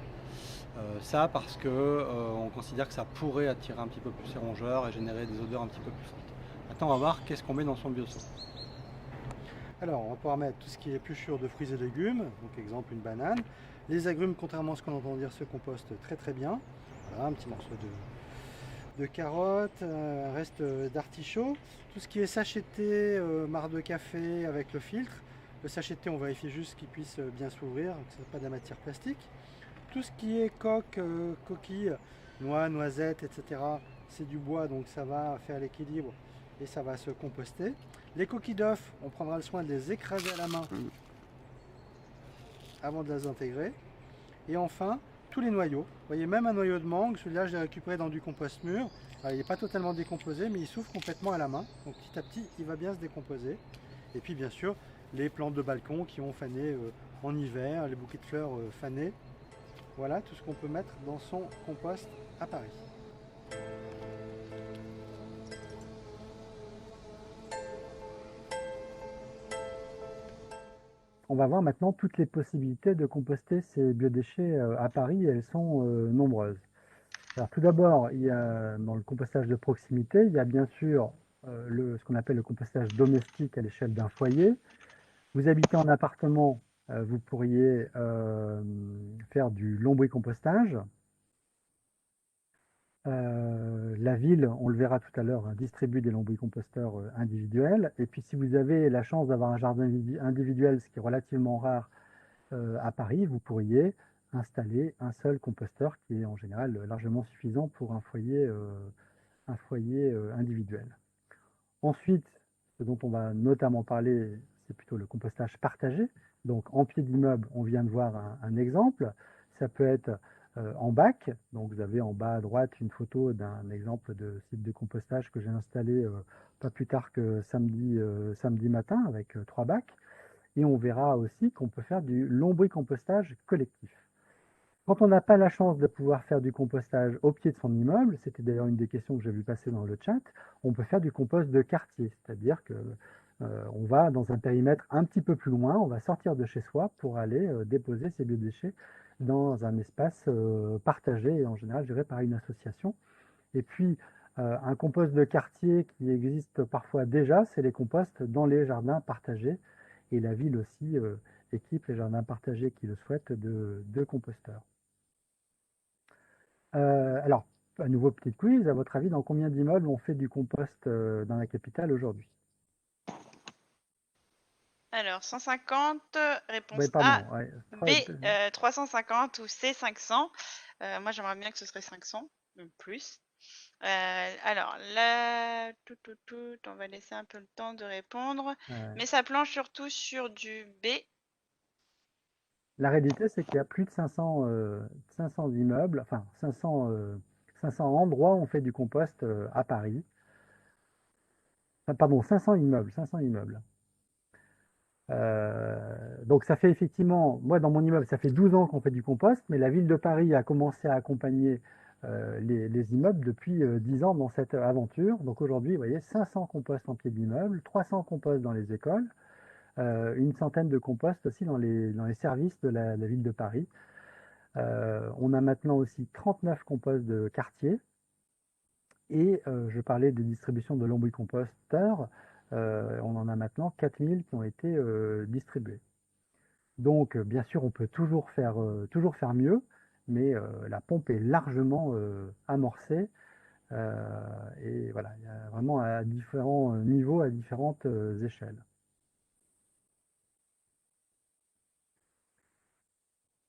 Speaker 2: Ça parce que on considère que ça pourrait attirer un petit peu plus les rongeurs et générer des odeurs un petit peu plus fortes. Maintenant on va voir qu'est-ce qu'on met dans son biosol. Alors on va pouvoir mettre tout ce qui est épluchure de fruits et légumes, donc exemple une banane. Les agrumes, contrairement à ce qu'on entend dire, se compostent très très bien. Voilà, un petit morceau de carottes, un reste d'artichaut. Tout ce qui est sachetté, marc de café avec le filtre. Le sachetté, on vérifie juste qu'il puisse bien s'ouvrir, que ce n'est pas de la matière plastique. Tout ce qui est coque, coquilles, noix, noisettes, etc. c'est du bois, donc ça va faire l'équilibre et ça va se composter. Les coquilles d'œufs, on prendra le soin de les écraser à la main avant de les intégrer. Et enfin, tous les noyaux. Vous voyez, même un noyau de mangue, celui-là je l'ai récupéré dans du compost mûr. Alors, il n'est pas totalement décomposé, mais il s'ouvre complètement à la main. Donc petit à petit, il va bien se décomposer. Et puis bien sûr, les plantes de balcon qui ont fané en hiver, les bouquets de fleurs fanés. Voilà tout ce qu'on peut mettre dans son compost à Paris. On va voir maintenant toutes les possibilités de composter ces biodéchets à Paris, et elles sont nombreuses. Alors tout d'abord, il y a, dans le compostage de proximité, il y a bien sûr ce qu'on appelle le compostage domestique à l'échelle d'un foyer. Vous habitez en appartement, vous pourriez faire du lombricompostage. La ville, on le verra tout à l'heure, hein, distribue des lombricomposteurs individuels. Et puis si vous avez la chance d'avoir un jardin individuel, ce qui est relativement rare à Paris, vous pourriez installer un seul composteur qui est en général largement suffisant pour un foyer individuel. Ensuite, ce dont on va notamment parler, c'est plutôt le compostage partagé. Donc en pied d'immeuble, on vient de voir un exemple. Ça peut être en bac. Donc vous avez en bas à droite une photo d'un exemple de site de compostage que j'ai installé pas plus tard que samedi matin avec 3 bacs. Et on verra aussi qu'on peut faire du lombricompostage collectif. Quand on n'a pas la chance de pouvoir faire du compostage au pied de son immeuble, c'était d'ailleurs une des questions que j'ai vu passer dans le chat, on peut faire du compost de quartier, c'est-à-dire que on va dans un périmètre un petit peu plus loin, on va sortir de chez soi pour aller déposer ses biodéchets dans un espace partagé et en général géré par une association. Et puis un compost de quartier qui existe parfois déjà, c'est les composts dans les jardins partagés. Et la ville aussi équipe les jardins partagés qui le souhaitent de composteurs. Alors, à nouveau petit quiz, à votre avis, dans combien d'immeubles on fait du compost dans la capitale aujourd'hui?
Speaker 1: Alors, 150,
Speaker 2: Oui,
Speaker 1: réponse A,
Speaker 2: pardon. Ouais,
Speaker 1: B, 350 ou C, 500. Moi, j'aimerais bien que ce serait 500, plus. Alors là, on va laisser un peu le temps de répondre.
Speaker 2: ouais.
Speaker 1: Mais ça planche surtout sur du B.
Speaker 2: La réalité, c'est qu'il y a plus de 500 immeubles, enfin 500 endroits où on fait du compost à Paris. Enfin, pardon, 500 immeubles, 500 immeubles. Donc ça fait effectivement, moi dans mon immeuble, ça fait 12 ans qu'on fait du compost, mais la ville de Paris a commencé à accompagner les immeubles depuis 10 ans dans cette aventure. Donc aujourd'hui, vous voyez, 500 composts en pied d'immeuble, 300 composts dans les écoles, une centaine de composts aussi dans les services de la ville de Paris. On a maintenant aussi 39 composts de quartier et je parlais des distributions de lombricomposteurs, on en a maintenant 4000 qui ont été distribués. Donc, bien sûr, on peut toujours faire mieux, mais la pompe est largement amorcée. Et voilà, il y a vraiment à différents niveaux, à différentes échelles.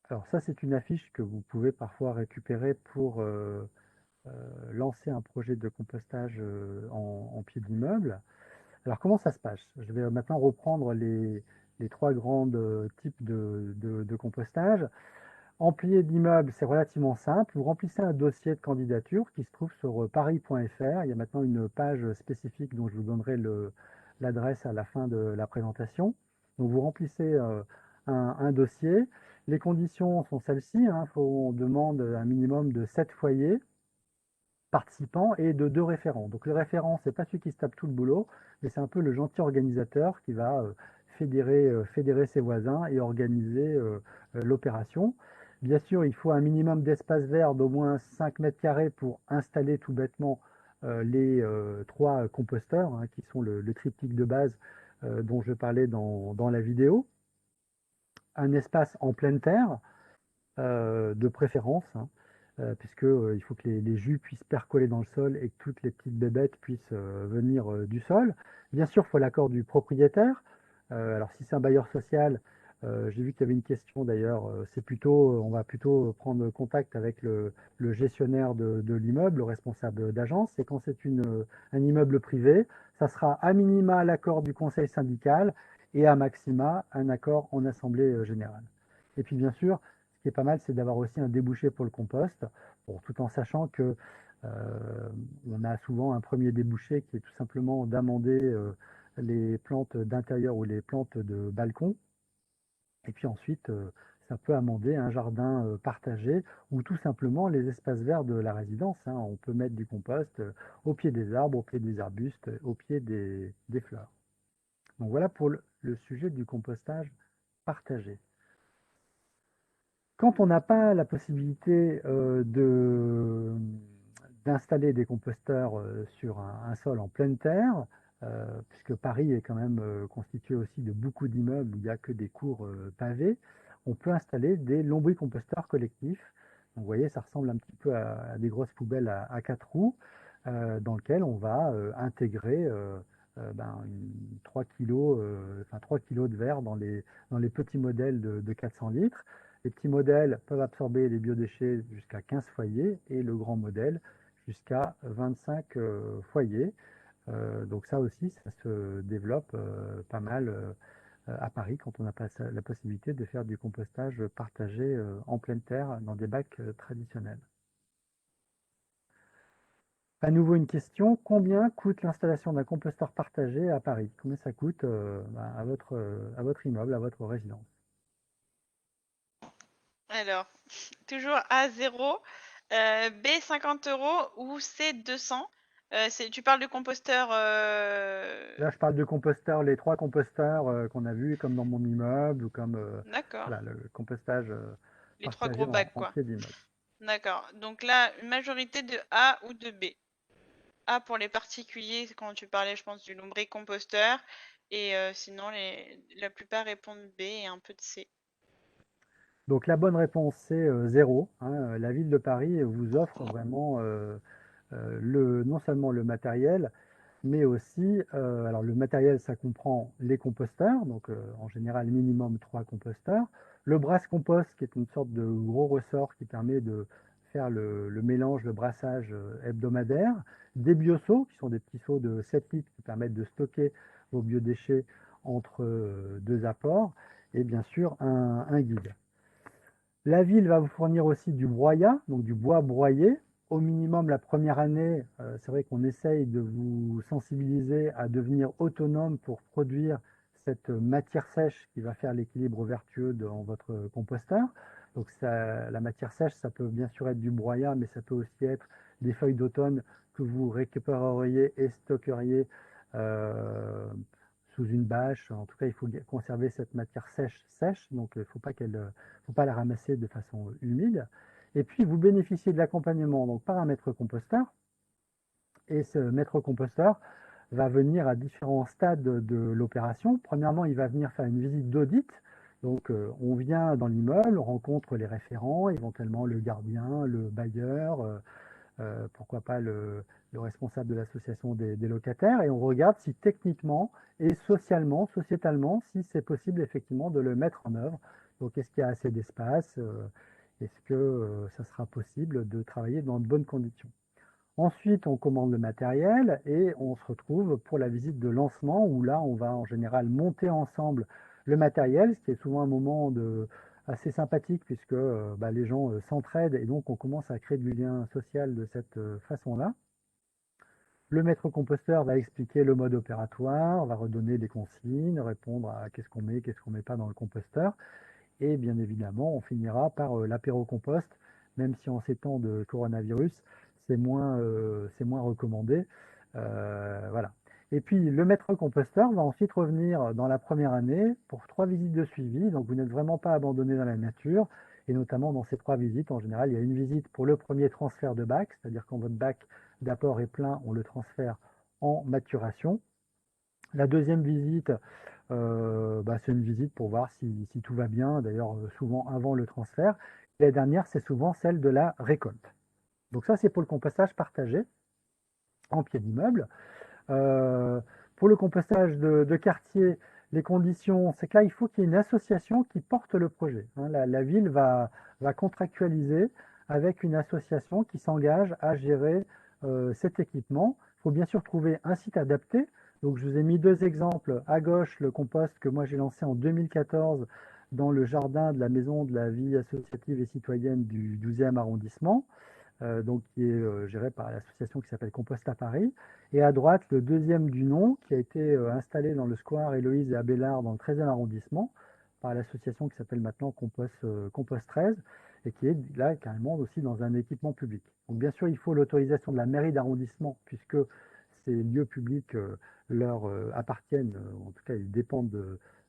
Speaker 2: Alors ça, c'est une affiche que vous pouvez parfois récupérer pour lancer un projet de compostage en pied d'immeuble. Alors comment ça se passe? Je vais maintenant reprendre les trois grands types de compostage. En plié d'immeuble, c'est relativement simple. Vous remplissez un dossier de candidature qui se trouve sur paris.fr. Il y a maintenant une page spécifique dont je vous donnerai l'adresse à la fin de la présentation. Donc vous remplissez un dossier. Les conditions sont celles-ci, hein. On demande un minimum de 7 foyers participants et de 2 référents. Donc le référent, c'est pas celui qui se tape tout le boulot, mais c'est un peu le gentil organisateur qui va fédérer ses voisins et organiser l'opération. Bien sûr, il faut un minimum d'espace vert d'au moins 5 mètres carrés pour installer tout bêtement les trois composteurs, hein, qui sont le triptyque de base dont je parlais dans la vidéo. Un espace en pleine terre, de préférence, hein, puisque il faut que les jus puissent percoler dans le sol et que toutes les petites bébêtes puissent venir du sol. Bien sûr, il faut l'accord du propriétaire. Alors si c'est un bailleur social, j'ai vu qu'il y avait une question d'ailleurs, on va plutôt prendre contact avec le gestionnaire de l'immeuble, le responsable d'agence. Et quand c'est un immeuble privé, ça sera à minima l'accord du conseil syndical et à maxima un accord en assemblée générale. Et puis bien sûr, ce qui est pas mal, c'est d'avoir aussi un débouché pour le compost, bon, tout en sachant que on a souvent un premier débouché qui est tout simplement d'amender les plantes d'intérieur ou les plantes de balcon. Et puis ensuite, ça peut amender un jardin partagé ou tout simplement les espaces verts de la résidence, hein. On peut mettre du compost au pied des arbres, au pied des arbustes, au pied des fleurs. Donc voilà pour le sujet du compostage partagé. Quand on n'a pas la possibilité d'installer des composteurs sur un sol en pleine terre, puisque Paris est quand même constitué aussi de beaucoup d'immeubles où il n'y a que des cours pavés, on peut installer des lombricomposteurs collectifs. Donc, vous voyez, ça ressemble un petit peu à des grosses poubelles à quatre roues, dans lesquelles on va intégrer 3 kilos, 3 kilos de verre dans les petits modèles de 400 litres. Les petits modèles peuvent absorber les biodéchets jusqu'à 15 foyers et le grand modèle jusqu'à 25 foyers. Donc ça aussi, ça se développe pas mal à Paris quand on n'a pas la possibilité de faire du compostage partagé en pleine terre dans des bacs traditionnels. À nouveau une question, combien coûte l'installation d'un composteur partagé à Paris? Combien ça coûte à votre immeuble, à votre résidence?
Speaker 1: Alors, toujours A 0, B 50 € ou C 200. Tu parles de composteur.
Speaker 2: Là, je parle de composteurs, les 3 composteurs qu'on a vus, comme dans mon immeuble, ou comme
Speaker 1: D'accord.
Speaker 2: voilà, le compostage
Speaker 1: Les trois
Speaker 2: partagé
Speaker 1: gros bacs,
Speaker 2: en
Speaker 1: quoi.
Speaker 2: pied d'immeuble.
Speaker 1: D'accord. Donc là, une majorité de A ou de B. A pour les particuliers, quand tu parlais, je pense, du lombricomposteur. Et sinon, la plupart répondent B et un peu de C.
Speaker 2: Donc la bonne réponse, c'est 0, hein. La ville de Paris vous offre vraiment non seulement le matériel, mais aussi, alors le matériel, ça comprend les composteurs, donc en général minimum 3 composteurs, le brasse-compost, qui est une sorte de gros ressort qui permet de faire le mélange, le brassage hebdomadaire, des bioseaux, qui sont des petits seaux de 7 litres qui permettent de stocker vos biodéchets entre 2 apports, et bien sûr un guide. La ville va vous fournir aussi du broyat, donc du bois broyé. Au minimum, la première année, c'est vrai qu'on essaye de vous sensibiliser à devenir autonome pour produire cette matière sèche qui va faire l'équilibre vertueux dans votre composteur. Donc la matière sèche, ça peut bien sûr être du broyat, mais ça peut aussi être des feuilles d'automne que vous récupéreriez et stockeriez euh, sous une bâche. En tout cas, il faut conserver cette matière sèche, donc il ne faut pas la ramasser de façon humide. Et puis, vous bénéficiez de l'accompagnement donc par un maître composteur. Et ce maître composteur va venir à différents stades de l'opération. Premièrement, il va venir faire une visite d'audit. Donc, on vient dans l'immeuble, on rencontre les référents, éventuellement le gardien, le bailleur, pourquoi pas le responsable de l'association des locataires, et on regarde si techniquement et socialement, sociétalement, si c'est possible effectivement de le mettre en œuvre. Donc est-ce qu'il y a assez d'espace, est-ce que ça sera possible de travailler dans de bonnes conditions. Ensuite, on commande le matériel et on se retrouve pour la visite de lancement où là, on va en général monter ensemble le matériel, ce qui est souvent un moment assez sympathique puisque bah, les gens s'entraident et donc on commence à créer du lien social de cette façon-là. Le maître composteur va expliquer le mode opératoire, va redonner des consignes, répondre à qu'est-ce qu'on met pas dans le composteur. Et bien évidemment, on finira par l'apéro compost, même si en ces temps de coronavirus, c'est moins recommandé. Voilà. Et puis, le maître composteur va ensuite revenir dans la première année pour 3 visites de suivi. Donc, vous n'êtes vraiment pas abandonné dans la nature. Et notamment dans ces 3 visites, en général, il y a une visite pour le premier transfert de bac, c'est-à-dire quand votre bac d'apport est plein, on le transfère en maturation. La deuxième visite, bah, c'est une visite pour voir si tout va bien, d'ailleurs souvent avant le transfert. La dernière, c'est souvent celle de la récolte. Donc ça, c'est pour le compostage partagé en pied d'immeuble. Euh, pour le compostage de quartier, les conditions, c'est que là, il faut qu'il y ait une association qui porte le projet, hein. La ville va contractualiser avec une association qui s'engage à gérer cet équipement. Il faut bien sûr trouver un site adapté. Donc, je vous ai mis 2 exemples. À gauche, le compost que moi j'ai lancé en 2014 dans le jardin de la Maison de la vie associative et citoyenne du 12e arrondissement, donc qui est géré par l'association qui s'appelle Compost à Paris. Et à droite, le deuxième du nom, qui a été installé dans le square Héloïse et Abélard dans le 13e arrondissement, par l'association qui s'appelle maintenant Compost 13, et qui est là carrément aussi dans un équipement public. Donc bien sûr, il faut l'autorisation de la mairie d'arrondissement, puisque ces lieux publics leur appartiennent, en tout cas ils dépendent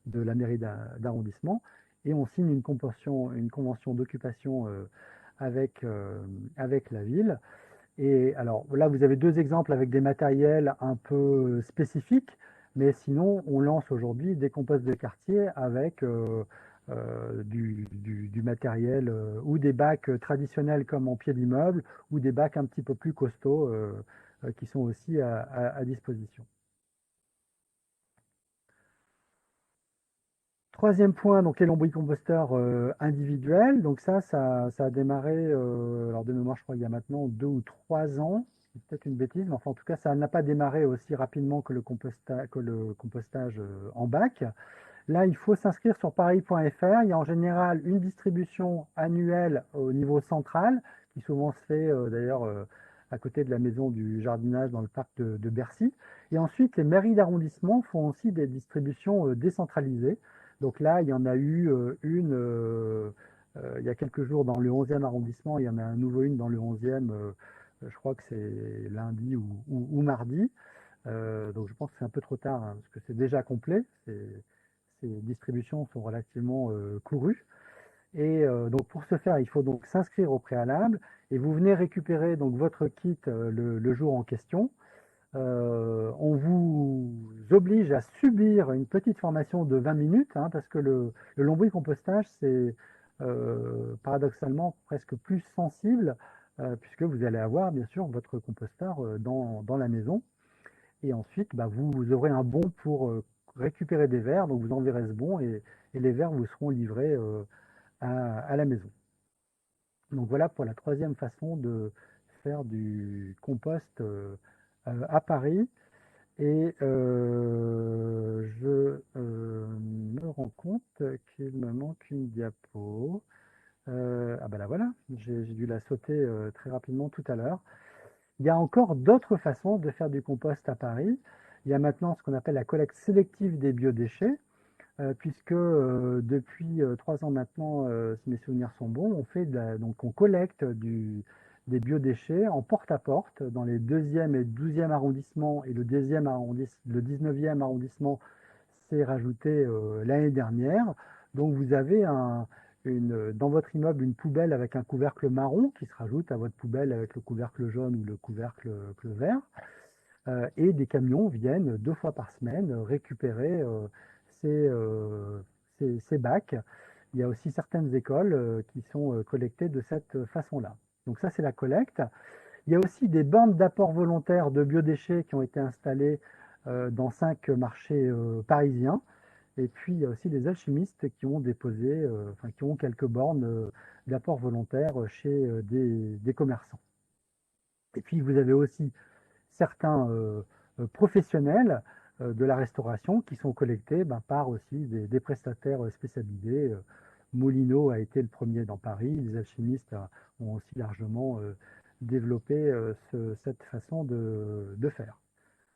Speaker 2: de la mairie d'arrondissement, et on signe une convention d'occupation avec la ville. Et alors là, vous avez 2 exemples avec des matériels un peu spécifiques, mais sinon, on lance aujourd'hui des composts de quartier avec du matériel ou des bacs traditionnels comme en pied d'immeuble ou des bacs un petit peu plus costauds qui sont aussi à disposition. Troisième point, donc les lombricomposteurs individuels. Donc ça a démarré, alors de mémoire, je crois il y a maintenant 2 ou 3 ans. C'est peut-être une bêtise, mais enfin en tout cas, ça n'a pas démarré aussi rapidement que que le compostage en bac. Là, il faut s'inscrire sur paris.fr. Il y a en général une distribution annuelle au niveau central, qui souvent se fait d'ailleurs à côté de la maison du jardinage dans le parc de Bercy. Et ensuite, les mairies d'arrondissement font aussi des distributions décentralisées. Donc là, il y en a eu une il y a quelques jours dans le 11e arrondissement, il y en a un nouveau une dans le 11e, je crois que c'est lundi ou mardi. Donc je pense que c'est un peu trop tard, hein, parce que c'est déjà complet. Ces distributions sont relativement courues. Et donc pour ce faire, il faut donc s'inscrire au préalable et vous venez récupérer donc votre kit le jour en question. On vous oblige à subir une petite formation de 20 minutes, hein, parce que le lombricompostage, c'est paradoxalement presque plus sensible, puisque vous allez avoir bien sûr votre composteur dans la maison. Et ensuite, bah, vous aurez un bon pour récupérer des verres, donc vous enverrez ce bon et les verres vous seront livrés à la maison. Donc voilà pour la troisième façon de faire du compost à Paris. Et je me rends compte qu'il me manque une diapo. Ah ben là voilà, j'ai dû la sauter très rapidement tout à l'heure. Il y a encore d'autres façons de faire du compost à Paris. Il y a maintenant ce qu'on appelle la collecte sélective des biodéchets, puisque depuis 3 ans maintenant, si mes souvenirs sont bons, donc on collecte des biodéchets en porte-à-porte dans les 2e et 12e arrondissements, et le 19e arrondissement s'est rajouté l'année dernière. Donc vous avez dans votre immeuble une poubelle avec un couvercle marron qui se rajoute à votre poubelle avec le couvercle jaune ou le couvercle vert. Et des camions viennent 2 fois par semaine récupérer ces, euh, ces bacs. Il y a aussi certaines écoles qui sont collectées de cette façon-là. Donc ça, c'est la collecte. Il y a aussi des bandes d'apport volontaire de biodéchets qui ont été installées dans 5 marchés parisiens. Et puis, il y a aussi des alchimistes qui ont déposé, enfin, qui ont quelques bornes d'apport volontaire chez des commerçants. Et puis, vous avez aussi certains professionnels de la restauration qui sont collectés par aussi des prestataires spécialisés. Moulineau a été le premier dans Paris. Les alchimistes ont aussi largement développé cette façon de faire.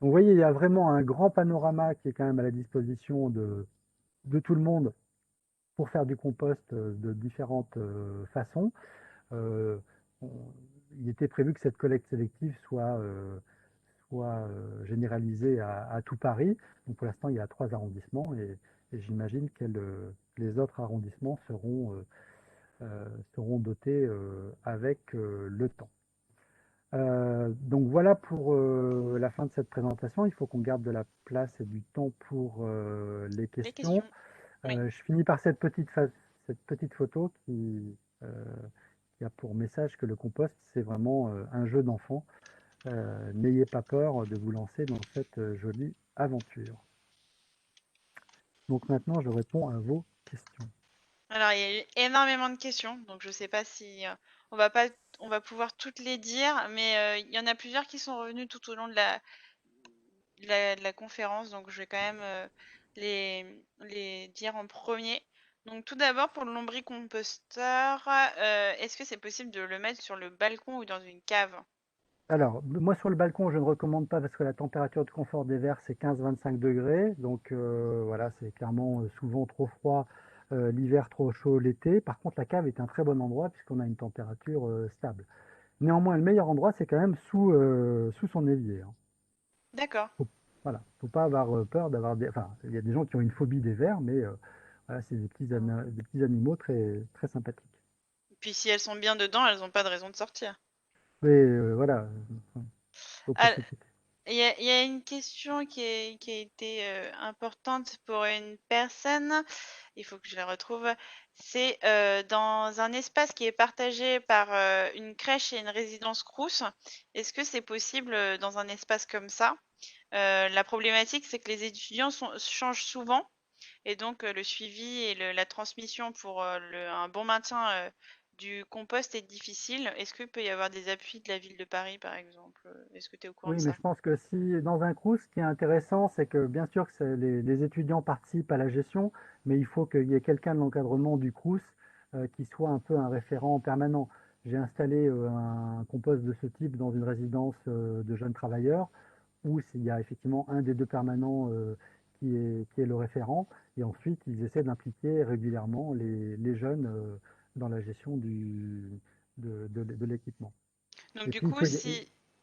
Speaker 2: Donc, vous voyez, il y a vraiment un grand panorama qui est quand même à la disposition de tout le monde pour faire du compost de différentes façons. Euh, on- il était prévu que cette collecte sélective soit généralisée à tout Paris. Donc pour l'instant, il y a 3 arrondissements et j'imagine que les autres arrondissements seront dotés avec le temps. Donc voilà pour la fin de cette présentation. Il faut qu'on garde de la place et du temps pour les
Speaker 1: Les
Speaker 2: questions.
Speaker 1: questions. Oui.
Speaker 2: Je finis par cette petite photo qui a pour message que le compost, c'est vraiment un jeu d'enfant. N'ayez pas peur de vous lancer dans cette jolie aventure. Donc maintenant, je réponds à vos questions.
Speaker 1: Alors, il y a eu énormément de questions, donc je sais pas si on va pas, on va pouvoir toutes les dire, mais il y en a plusieurs qui sont revenues tout au long de la conférence, donc je vais quand même les dire en premier. Donc tout d'abord, pour le lombricomposteur, est-ce que c'est possible de le mettre sur le balcon ou dans une cave?
Speaker 2: Alors, moi sur le balcon, je ne recommande pas parce que la température de confort des verres, c'est 15-25 degrés. Donc voilà, c'est clairement souvent trop froid l'hiver, trop chaud l'été. Par contre, la cave est un très bon endroit puisqu'on a une température stable. Néanmoins, le meilleur endroit, c'est quand même sous son évier, hein.
Speaker 1: D'accord.
Speaker 2: Faut, voilà, faut pas avoir peur d'avoir des. Enfin, il y a des gens qui ont une phobie des vers, mais voilà, c'est des petits animaux très, très sympathiques.
Speaker 1: Puis si elles sont bien dedans, elles n'ont pas de raison de sortir.
Speaker 2: Mais voilà, faut pas
Speaker 1: Ah,
Speaker 2: s'inquiéter.
Speaker 1: il y a une question qui a été importante pour une personne. Il faut que je la retrouve. C'est dans un espace qui est partagé par une crèche et une résidence Crous. Est-ce que c'est possible dans un espace comme ça? La problématique, c'est que les étudiants changent souvent et donc le suivi et la transmission pour un bon maintien du compost est difficile. Est-ce qu'il peut y avoir des appuis de la ville de Paris, par exemple? Est-ce que tu es au courant
Speaker 2: Oui,
Speaker 1: de
Speaker 2: mais
Speaker 1: ça?
Speaker 2: je pense que si dans un crous, ce qui est intéressant, c'est que bien sûr que les étudiants participent à la gestion, mais il faut qu'il y ait quelqu'un de l'encadrement du crous qui soit un peu un référent permanent. J'ai installé un compost de ce type dans une résidence de jeunes travailleurs où il y a effectivement un des deux permanents qui est le référent, et ensuite ils essaient d'impliquer régulièrement les jeunes dans la gestion de l'équipement.
Speaker 1: Donc
Speaker 2: Et
Speaker 1: du
Speaker 2: puis,
Speaker 1: coup,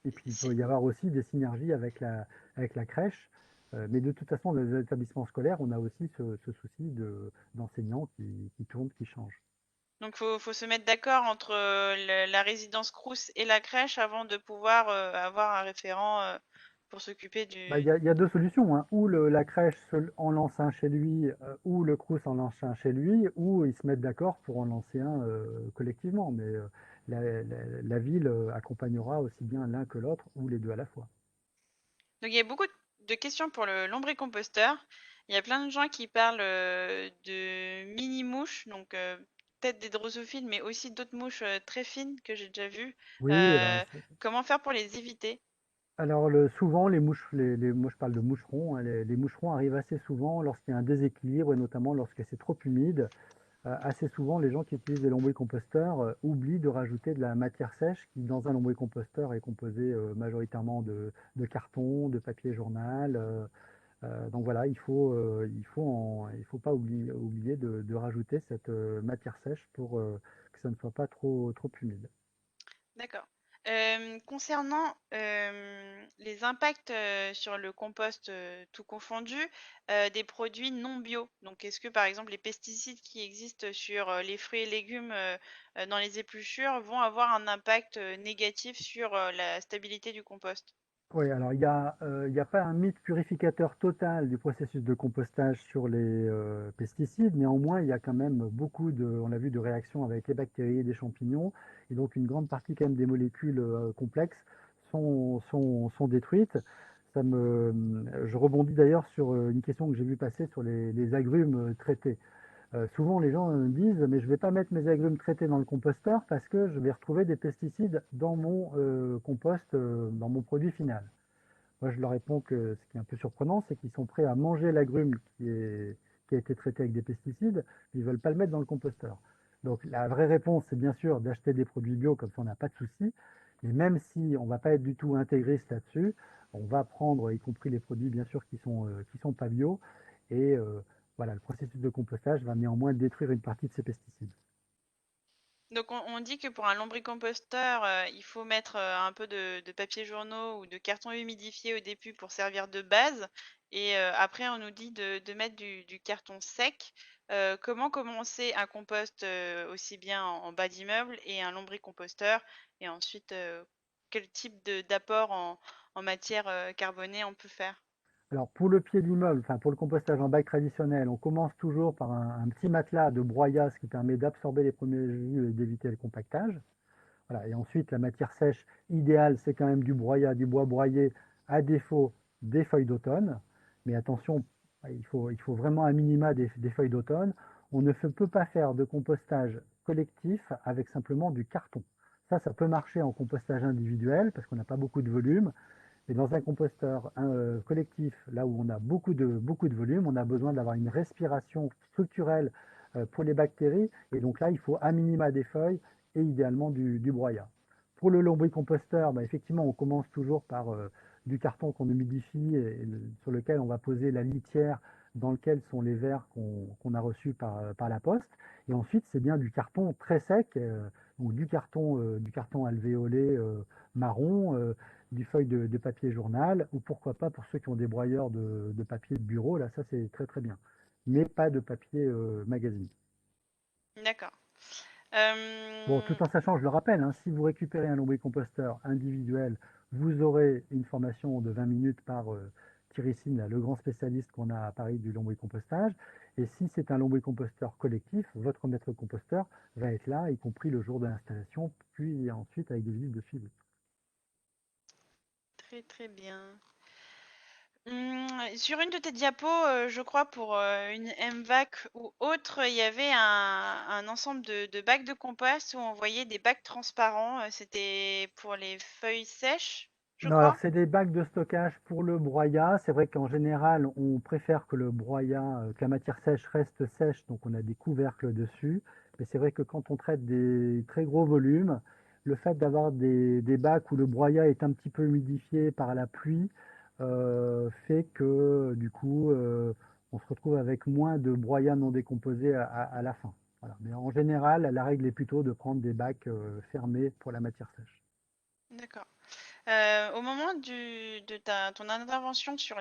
Speaker 2: et puis, il peut
Speaker 1: si,
Speaker 2: y avoir aussi des synergies avec la crèche. Mais de toute façon, dans les établissements scolaires, on a aussi ce souci d'enseignants qui tournent, qui changent.
Speaker 1: donc faut se mettre d'accord entre la résidence Crous et la crèche avant de pouvoir avoir un référent pour s'occuper
Speaker 2: Bah,
Speaker 1: du.
Speaker 2: il y a deux solutions, hein. Ou la crèche en lance un chez lui, ou le Crous en lance un chez lui, ou ils se mettent d'accord pour en lancer un collectivement. Mais la ville accompagnera aussi bien l'un que l'autre, ou les deux à la fois.
Speaker 1: Donc il y a beaucoup de questions pour le lombricomposteur. Il y a plein de gens qui parlent de mini-mouches, donc peut-être des drosophiles, mais aussi d'autres mouches très fines que j'ai déjà vues.
Speaker 2: Oui, alors,
Speaker 1: Euh, Comment faire pour les éviter?
Speaker 2: alors souvent moi je parle de moucherons, hein, les moucherons arrivent assez souvent lorsqu'il y a un déséquilibre, et notamment lorsque c'est trop humide. Assez souvent, les gens qui utilisent des lombricomposteurs oublient de rajouter de la matière sèche qui, dans un lombricomposteur, est composée majoritairement de carton, de papier journal. Donc voilà, il faut pas oublier de rajouter cette matière sèche pour que ça ne soit pas trop humide.
Speaker 1: D'accord. Concernant les impacts sur le compost tout confondu, des produits non bio. Donc, est-ce que par exemple les pesticides qui existent sur les fruits et légumes dans les épluchures vont avoir un impact négatif sur la stabilité du compost?
Speaker 2: Oui, alors il y a pas un mythe purificateur total du processus de compostage sur les pesticides. Néanmoins, il y a quand même beaucoup on l'a vu, de réactions avec les bactéries et des champignons. Et donc une grande partie quand même des molécules complexes sont détruites. Je rebondis d'ailleurs sur une question que j'ai vu passer sur les agrumes traités. Souvent, les gens me disent, mais je ne vais pas mettre mes agrumes traités dans le composteur parce que je vais retrouver des pesticides dans mon compost, dans mon produit final. Moi, je leur réponds que ce qui est un peu surprenant, c'est qu'ils sont prêts à manger l'agrume qui a été traité avec des pesticides, mais ils ne veulent pas le mettre dans le composteur. Donc, la vraie réponse, c'est bien sûr d'acheter des produits bio, comme ça on n'a pas de souci. Mais même si on ne va pas être du tout intégriste là-dessus, on va prendre, y compris les produits bien sûr qui sont pas bio. Et voilà, le processus de compostage va néanmoins détruire une partie de ces pesticides.
Speaker 1: Donc on dit que pour un lombricomposteur, il faut mettre un peu de papier journaux ou de carton humidifié au début pour servir de base. Et après, on nous dit de mettre du carton sec. Comment commencer un compost aussi bien en bas d'immeuble et un lombricomposteur? Et ensuite, quel type d'apport en matière carbonée on peut faire?
Speaker 2: Alors pour le pied d'immeuble, enfin pour le compostage en bac traditionnel, on commence toujours par un petit matelas de broyat, ce qui permet d'absorber les premiers jus et d'éviter le compactage. Voilà. Et ensuite, la matière sèche idéale, c'est quand même du broyat, du bois broyé, à défaut des feuilles d'automne. Mais attention, il faut vraiment un minima des feuilles d'automne. On ne peut pas faire de compostage collectif avec simplement du carton. Ça peut marcher en compostage individuel parce qu'on n'a pas beaucoup de volume. Et dans un composteur collectif, là où on a beaucoup de volume, on a besoin d'avoir une respiration structurelle pour les bactéries. Et donc là, il faut à minima des feuilles et idéalement du broyat. Pour le lombricomposteur, bah, effectivement, on commence toujours par du carton qu'on humidifie sur lequel on va poser la litière dans lequel sont les vers qu'on a reçus par la poste. Et ensuite, c'est bien du carton très sec, donc du carton alvéolé marron, du feuille de papier journal, ou pourquoi pas pour ceux qui ont des broyeurs de papier de bureau, là ça c'est très très bien. Mais pas de papier magazine.
Speaker 1: D'accord.
Speaker 2: Bon, tout en sachant, je le rappelle, hein, si vous récupérez un lombricomposteur individuel, vous aurez une formation de 20 minutes par Thierry Sine, là, le grand spécialiste qu'on a à Paris du lombricompostage. Et si c'est un lombricomposteur collectif, votre maître composteur va être là, y compris le jour de l'installation, puis ensuite avec des visites de suivi.
Speaker 1: Très très bien. Sur une de tes diapos, je crois pour une MVAC ou autre, il y avait un ensemble de bacs de compost où on voyait des bacs transparents. C'était pour les feuilles sèches, je
Speaker 2: Non, alors
Speaker 1: crois.
Speaker 2: c'est des bacs de stockage pour le broyat. C'est vrai qu'en général, on préfère que le broyat, que la matière sèche reste sèche, donc on a des couvercles dessus. Mais c'est vrai que quand on traite des très gros volumes, le fait d'avoir des bacs où le broyat est un petit peu humidifié par la pluie fait que du coup, on se retrouve avec moins de broyat non décomposé à la fin. Voilà. Mais en général, la règle est plutôt de prendre des bacs fermés pour la matière sèche.
Speaker 1: D'accord. Au moment de ton intervention sur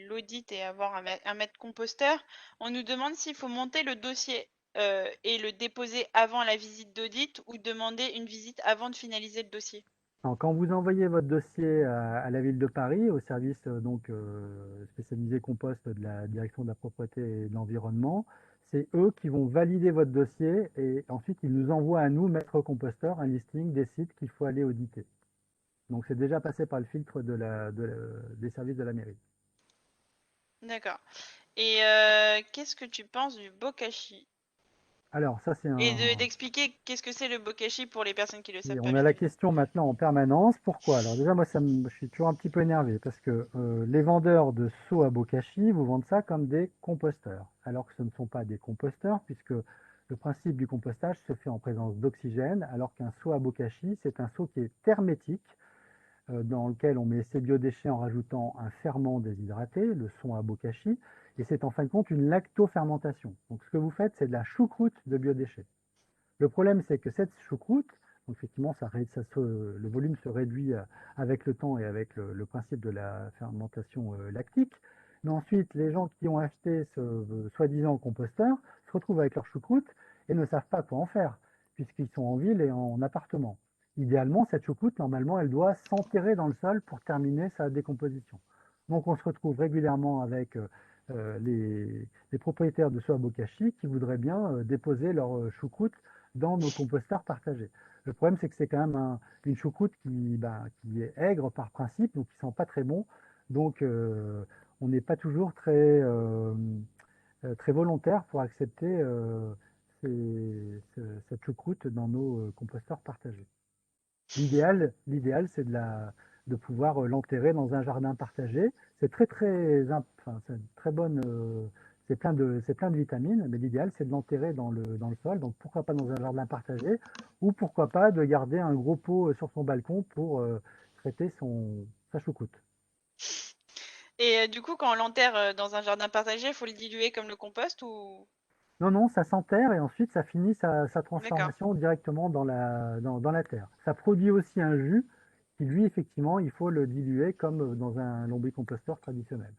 Speaker 1: l'audit et avoir un maître composteur, on nous demande s'il faut monter le dossier et le déposer avant la visite d'audit ou demander une visite avant de finaliser le dossier.
Speaker 2: Alors, quand vous envoyez votre dossier à la ville de Paris, au service spécialisé compost de la direction de la propreté et de l'environnement, c'est eux qui vont valider votre dossier et ensuite ils nous envoient à nous, maître composteur, un listing des sites qu'il faut aller auditer. Donc c'est déjà passé par le filtre des services de la mairie.
Speaker 1: D'accord. Et qu'est-ce que tu penses du bokashi?
Speaker 2: Alors ça c'est
Speaker 1: Et
Speaker 2: un,
Speaker 1: d'expliquer qu'est-ce que c'est le bokashi pour les personnes qui ne le savent
Speaker 2: Et
Speaker 1: pas,
Speaker 2: on a
Speaker 1: bien
Speaker 2: la
Speaker 1: évidemment.
Speaker 2: question maintenant en permanence. Pourquoi? Alors déjà, moi, je suis toujours un petit peu énervé parce que les vendeurs de seaux à bokashi vous vendent ça comme des composteurs, alors que ce ne sont pas des composteurs puisque le principe du compostage se fait en présence d'oxygène, alors qu'un seau à bokashi, c'est un seau qui est hermétique, dans lequel on met ses biodéchets en rajoutant un ferment déshydraté, le son à bokashi, et c'est en fin de compte une lactofermentation. Donc ce que vous faites, c'est de la choucroute de biodéchets. Le problème, c'est que cette choucroute, donc effectivement, le volume se réduit avec le temps et avec le principe de la fermentation lactique. Mais ensuite, les gens qui ont acheté ce soi-disant composteur se retrouvent avec leur choucroute et ne savent pas quoi en faire, puisqu'ils sont en ville et en appartement. Idéalement, cette choucroute, normalement, elle doit s'enterrer dans le sol pour terminer sa décomposition. Donc, on se retrouve régulièrement avec les propriétaires de soie bokashi qui voudraient bien déposer leur choucroute dans nos composteurs partagés. Le problème, c'est que c'est quand même une choucroute qui est aigre par principe, donc qui sent pas très bon. Donc, on n'est pas toujours très volontaire pour accepter cette choucroute dans nos composteurs partagés. L'idéal, c'est de pouvoir l'enterrer dans un jardin partagé. C'est enfin, c'est une très bonne, c'est plein de vitamines, mais l'idéal, c'est de l'enterrer dans le sol. Donc, pourquoi pas dans un jardin partagé, ou pourquoi pas de garder un gros pot sur son balcon pour traiter sa choucroute.
Speaker 1: Et du coup, quand on l'enterre dans un jardin partagé, il faut le diluer comme le compost ou...
Speaker 2: Non, non, ça s'enterre et ensuite ça finit sa
Speaker 1: D'accord.
Speaker 2: transformation directement dans la terre. Ça produit aussi un jus qui, lui, effectivement, il faut le diluer comme dans un lombricomposteur traditionnel.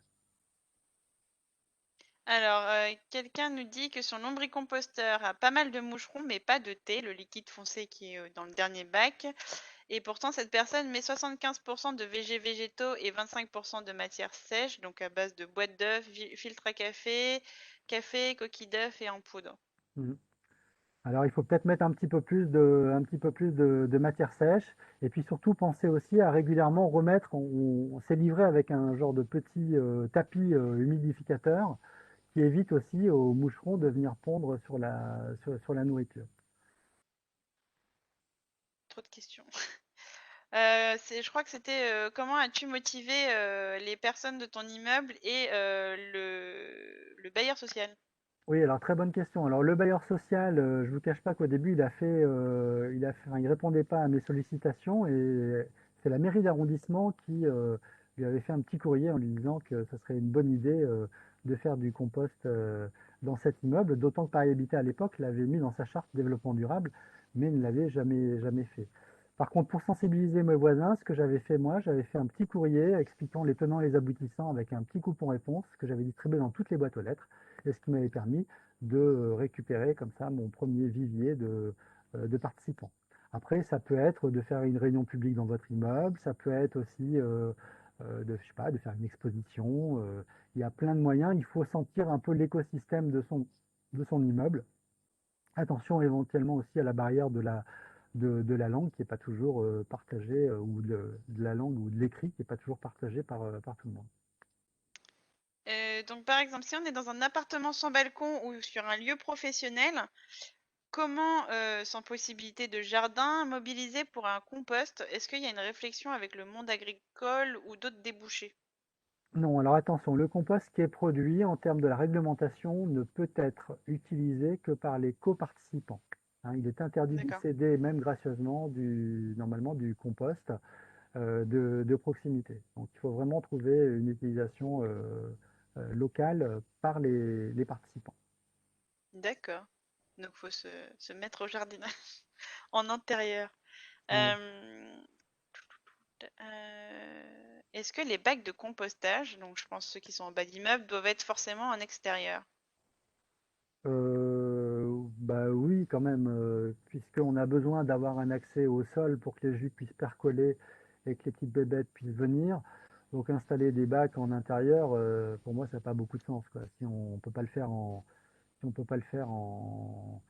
Speaker 1: Alors, quelqu'un nous dit que son lombricomposteur a pas mal de moucherons, mais pas de thé, le liquide foncé qui est dans le dernier bac. Et pourtant, cette personne met 75% de végétaux et 25% de matière sèche, donc à base de boîtes d'œufs, filtre à café, café, coquilles d'œufs et en poudre.
Speaker 2: Mhm. Alors, il faut peut-être mettre un petit peu plus de matière sèche et puis surtout penser aussi à régulièrement remettre, on s'est livré avec un genre de petit tapis humidificateur qui évite aussi aux moucherons de venir pondre sur la nourriture.
Speaker 1: Trop de questions. Je crois que c'était comment as-tu motivé les personnes de ton immeuble et le bailleur social?
Speaker 2: Oui, alors très bonne question. Alors le bailleur social, je ne vous cache pas qu'au début, enfin, il répondait pas à mes sollicitations et c'est la mairie d'arrondissement qui lui avait fait un petit courrier en lui disant que ça serait une bonne idée de faire du compost dans cet immeuble, d'autant que Paris Habitat à l'époque l'avait mis dans sa charte développement durable, mais ne l'avait jamais fait. Par contre, pour sensibiliser mes voisins, ce que j'avais fait moi, j'avais fait un petit courrier expliquant les tenants et les aboutissants avec un petit coupon réponse que j'avais distribué dans toutes les boîtes aux lettres et ce qui m'avait permis de récupérer comme ça mon premier vivier de participants. Après, ça peut être de faire une réunion publique dans votre immeuble, ça peut être aussi je sais pas, de faire une exposition. Il y a plein de moyens. Il faut sentir un peu l'écosystème de son immeuble. Attention éventuellement aussi à la barrière de la langue qui n'est pas toujours partagée, ou de la langue ou de l'écrit qui n'est pas toujours partagé par tout le monde.
Speaker 1: Donc par exemple, si on est dans un appartement sans balcon ou sur un lieu professionnel, comment, sans possibilité de jardin, mobiliser pour un compost? Est-ce qu'il y a une réflexion avec le monde agricole ou d'autres débouchés?
Speaker 2: Non, alors attention, le compost qui est produit en termes de la réglementation ne peut être utilisé que par les coparticipants. Hein, il est interdit d'y
Speaker 1: D'accord.
Speaker 2: céder, même gracieusement, normalement du compost de proximité. Donc il faut vraiment trouver une utilisation locale par les participants.
Speaker 1: D'accord. Donc, faut se mettre au jardinage en intérieur.
Speaker 2: Ouais.
Speaker 1: Euh, Est-ce que les bacs de compostage, donc je pense ceux qui sont en bas d'immeuble, doivent être forcément en extérieur?
Speaker 2: Bah oui, quand même, puisqu'on a besoin d'avoir un accès au sol pour que les jus puissent percoler et que les petites bébêtes puissent venir. Donc installer des bacs en intérieur, pour moi, ça n'a pas beaucoup de sens, quoi. Si on peut pas le faire si on peut pas le faire en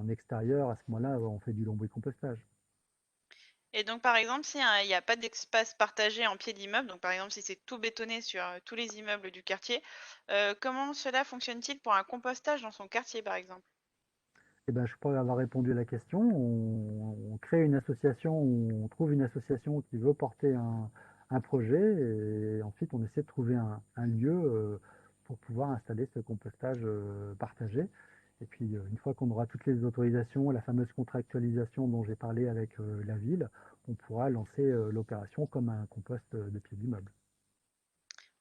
Speaker 2: extérieur, à ce moment-là, on fait du lombricompostage.
Speaker 1: Et donc, par exemple, si il n'y a pas d'espace partagé en pied d'immeuble, donc par exemple si c'est tout bétonné sur tous les immeubles du quartier, comment cela fonctionne-t-il pour un compostage dans son quartier, par exemple?
Speaker 2: Eh ben, je crois avoir répondu à la question. On crée une association, on trouve une association qui veut porter un projet et ensuite on essaie de trouver un lieu pour pouvoir installer ce compostage partagé. Et puis une fois qu'on aura toutes les autorisations, la fameuse contractualisation dont j'ai parlé avec la ville, on pourra lancer l'opération comme un compost de pied d'immeuble.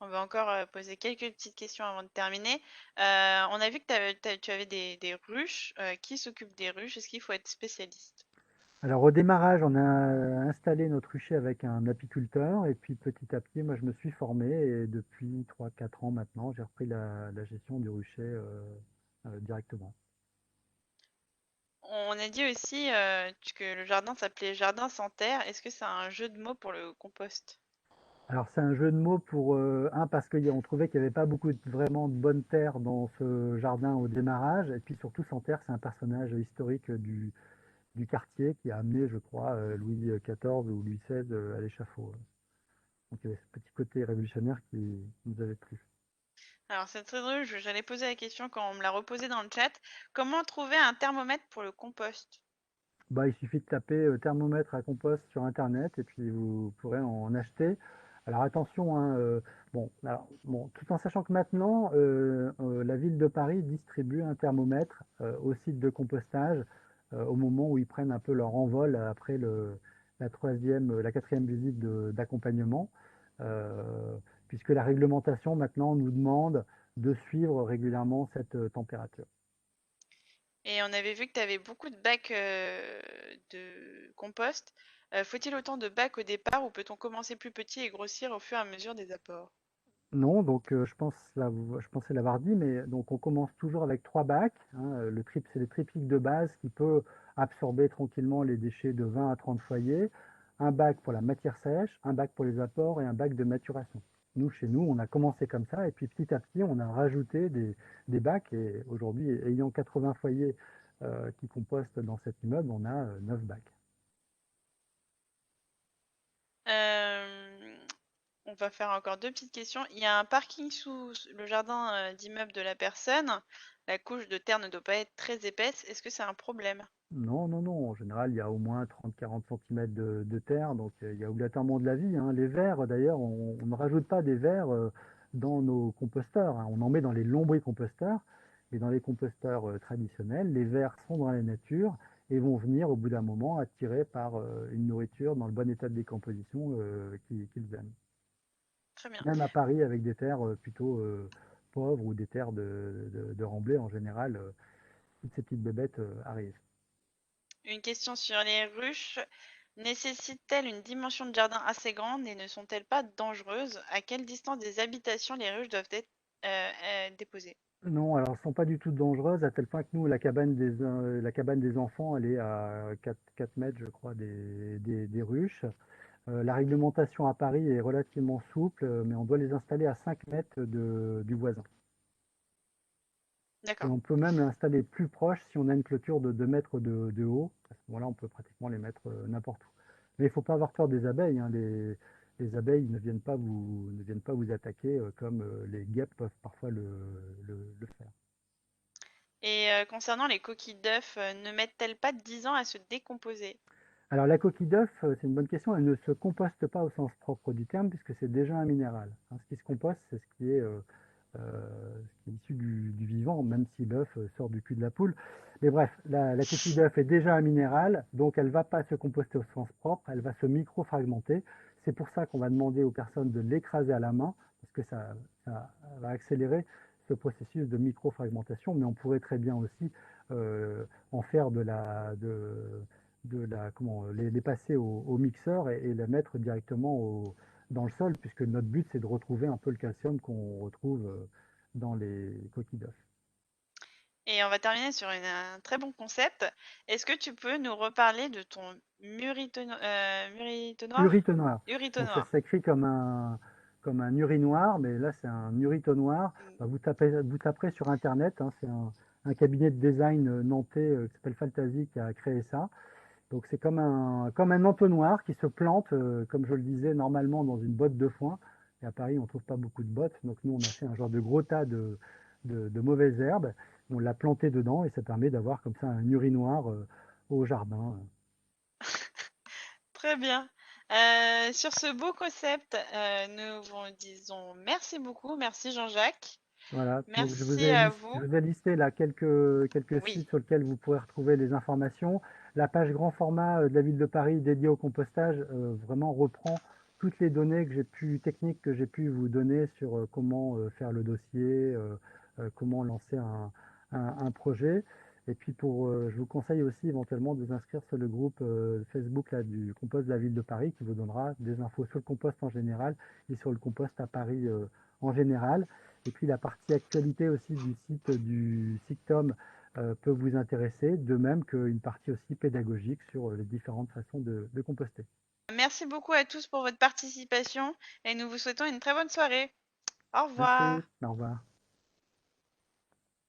Speaker 1: On va encore poser quelques petites questions avant de terminer. On a vu que tu avais des ruches. Qui s'occupe des ruches? Est-ce qu'il faut être spécialiste?
Speaker 2: Alors au démarrage, on a installé notre rucher avec un apiculteur et puis petit à petit, moi je me suis formé et depuis 3 4 ans maintenant, j'ai repris la gestion du rucher directement.
Speaker 1: On a dit aussi que le jardin s'appelait jardin sans terre. Est-ce que c'est un jeu de mots pour le compost?
Speaker 2: Alors c'est un jeu de mots pour parce qu'on trouvait qu'il n'y avait pas beaucoup vraiment de bonne terre dans ce jardin au démarrage et puis surtout Santerre, c'est un personnage historique du quartier qui a amené, je crois, Louis XIV ou Louis XVI à l'échafaud. Donc il y avait ce petit côté révolutionnaire qui nous avait plu.
Speaker 1: Alors c'est très drôle, j'allais poser la question quand on me l'a reposée dans le chat. Comment trouver un thermomètre pour le compost?
Speaker 2: Bah, il suffit de taper thermomètre à compost sur internet et puis vous pourrez en acheter. Alors attention, hein, bon, tout en sachant que maintenant, la ville de Paris distribue un thermomètre au site de compostage au moment où ils prennent un peu leur envol après la quatrième visite d'accompagnement, euh, puisque la réglementation maintenant nous demande de suivre régulièrement cette température.
Speaker 1: Et on avait vu que tu avais beaucoup de bacs de compost. Faut-il autant de bacs au départ ou peut-on commencer plus petit et grossir au fur et à mesure des apports?
Speaker 2: Non, donc je pensais l'avoir dit, mais donc on commence toujours avec 3 bacs, hein, c'est le triptyque de base qui peut absorber tranquillement les déchets de 20 à 30 foyers. Un bac pour la matière sèche, un bac pour les apports et un bac de maturation. Nous, chez nous, on a commencé comme ça et puis petit à petit, on a rajouté des bacs et aujourd'hui, ayant 80 foyers qui compostent dans cet immeuble, on a 9 bacs.
Speaker 1: Euh, on va faire encore deux petites questions. Il y a un parking sous le jardin d'immeuble de la personne. La couche de terre ne doit pas être très épaisse. Est-ce que c'est un problème?
Speaker 2: Non, non, non. En général, il y a au moins 30 40 centimètres de terre, donc il y a obligatoirement de la vie, hein. Les vers, d'ailleurs, on ne rajoute pas des vers dans nos composteurs, hein. On en met dans les lombricomposteurs. Et dans les composteurs traditionnels, les vers sont dans la nature et vont venir au bout d'un moment attirés par une nourriture dans le bon état de décomposition qu'ils aiment.
Speaker 1: Très bien.
Speaker 2: Même à Paris, avec des terres plutôt pauvres ou des terres de remblai, en général, toutes ces petites bébêtes arrivent.
Speaker 1: Une question sur les ruches. Nécessitent-elles une dimension de jardin assez grande et ne sont-elles pas dangereuses? À quelle distance des habitations les ruches doivent être déposées?
Speaker 2: Non, alors elles sont pas du tout dangereuses, à tel point que nous, la cabane des enfants, elle est à 4 mètres, je crois, des ruches. La réglementation à Paris est relativement souple, mais on doit les installer à 5 mètres du voisin. Et
Speaker 1: D'accord.
Speaker 2: on peut même l'installer plus proche si on a une clôture de 2 mètres de haut. À ce moment-là, on peut pratiquement les mettre n'importe où. Mais il ne faut pas avoir peur des abeilles, hein. Les abeilles ne viennent pas vous attaquer comme les guêpes peuvent parfois le faire.
Speaker 1: Et concernant les coquilles d'œufs, ne mettent-elles pas 10 ans à se décomposer?
Speaker 2: Alors la coquille d'œuf, c'est une bonne question. Elle ne se composte pas au sens propre du terme puisque c'est déjà un minéral, hein. Ce qui se composte, c'est ce qui est issu du vivant, même si l'œuf sort du cul de la poule. Mais bref, la coquille d'œuf est déjà un minéral, donc elle ne va pas se composter au sens propre, elle va se micro-fragmenter. C'est pour ça qu'on va demander aux personnes de l'écraser à la main, parce que ça va accélérer ce processus de micro-fragmentation, mais on pourrait très bien aussi en faire comment, les passer au mixeur et les mettre directement dans le sol, puisque notre but, c'est de retrouver un peu le calcium qu'on retrouve dans les coquilles d'œufs.
Speaker 1: Et on va terminer sur un très bon concept. Est-ce que tu peux nous reparler de ton muritonoir?
Speaker 2: Uritonoir. Donc ça
Speaker 1: Uritonoir.
Speaker 2: s'écrit comme un urinoir, mais là c'est un uritonoir.
Speaker 1: Mm.
Speaker 2: Bah, vous taperez sur Internet, hein, c'est un cabinet de design nantais qui s'appelle Faltasi qui a créé ça. Donc c'est comme un entonnoir qui se plante, comme je le disais, normalement dans une botte de foin. Et à Paris, on ne trouve pas beaucoup de bottes. Donc nous, on a fait un genre de gros tas de mauvaises herbes. On l'a planté dedans et ça permet d'avoir comme ça un urinoir au jardin.
Speaker 1: Très bien. Sur ce beau concept, nous vous disons merci beaucoup. Merci Jean-Jacques.
Speaker 2: Voilà, donc
Speaker 1: Merci à
Speaker 2: je
Speaker 1: vous.
Speaker 2: vous ai listé là quelques
Speaker 1: Oui.
Speaker 2: sites sur lesquels vous pourrez retrouver les informations. La page grand format de la ville de Paris dédiée au compostage vraiment reprend toutes les données techniques que j'ai pu vous donner sur comment faire le dossier, comment lancer un projet. Et puis je vous conseille aussi éventuellement de vous inscrire sur le groupe Facebook là, du compost de la ville de Paris qui vous donnera des infos sur le compost en général et sur le compost à Paris en général. Et puis la partie actualité aussi du site du SICTOM peut vous intéresser, de même qu'une partie aussi pédagogique sur les différentes façons de composter.
Speaker 1: Merci beaucoup à tous pour votre participation et nous vous souhaitons une très bonne soirée. Au revoir.
Speaker 2: Merci, au revoir.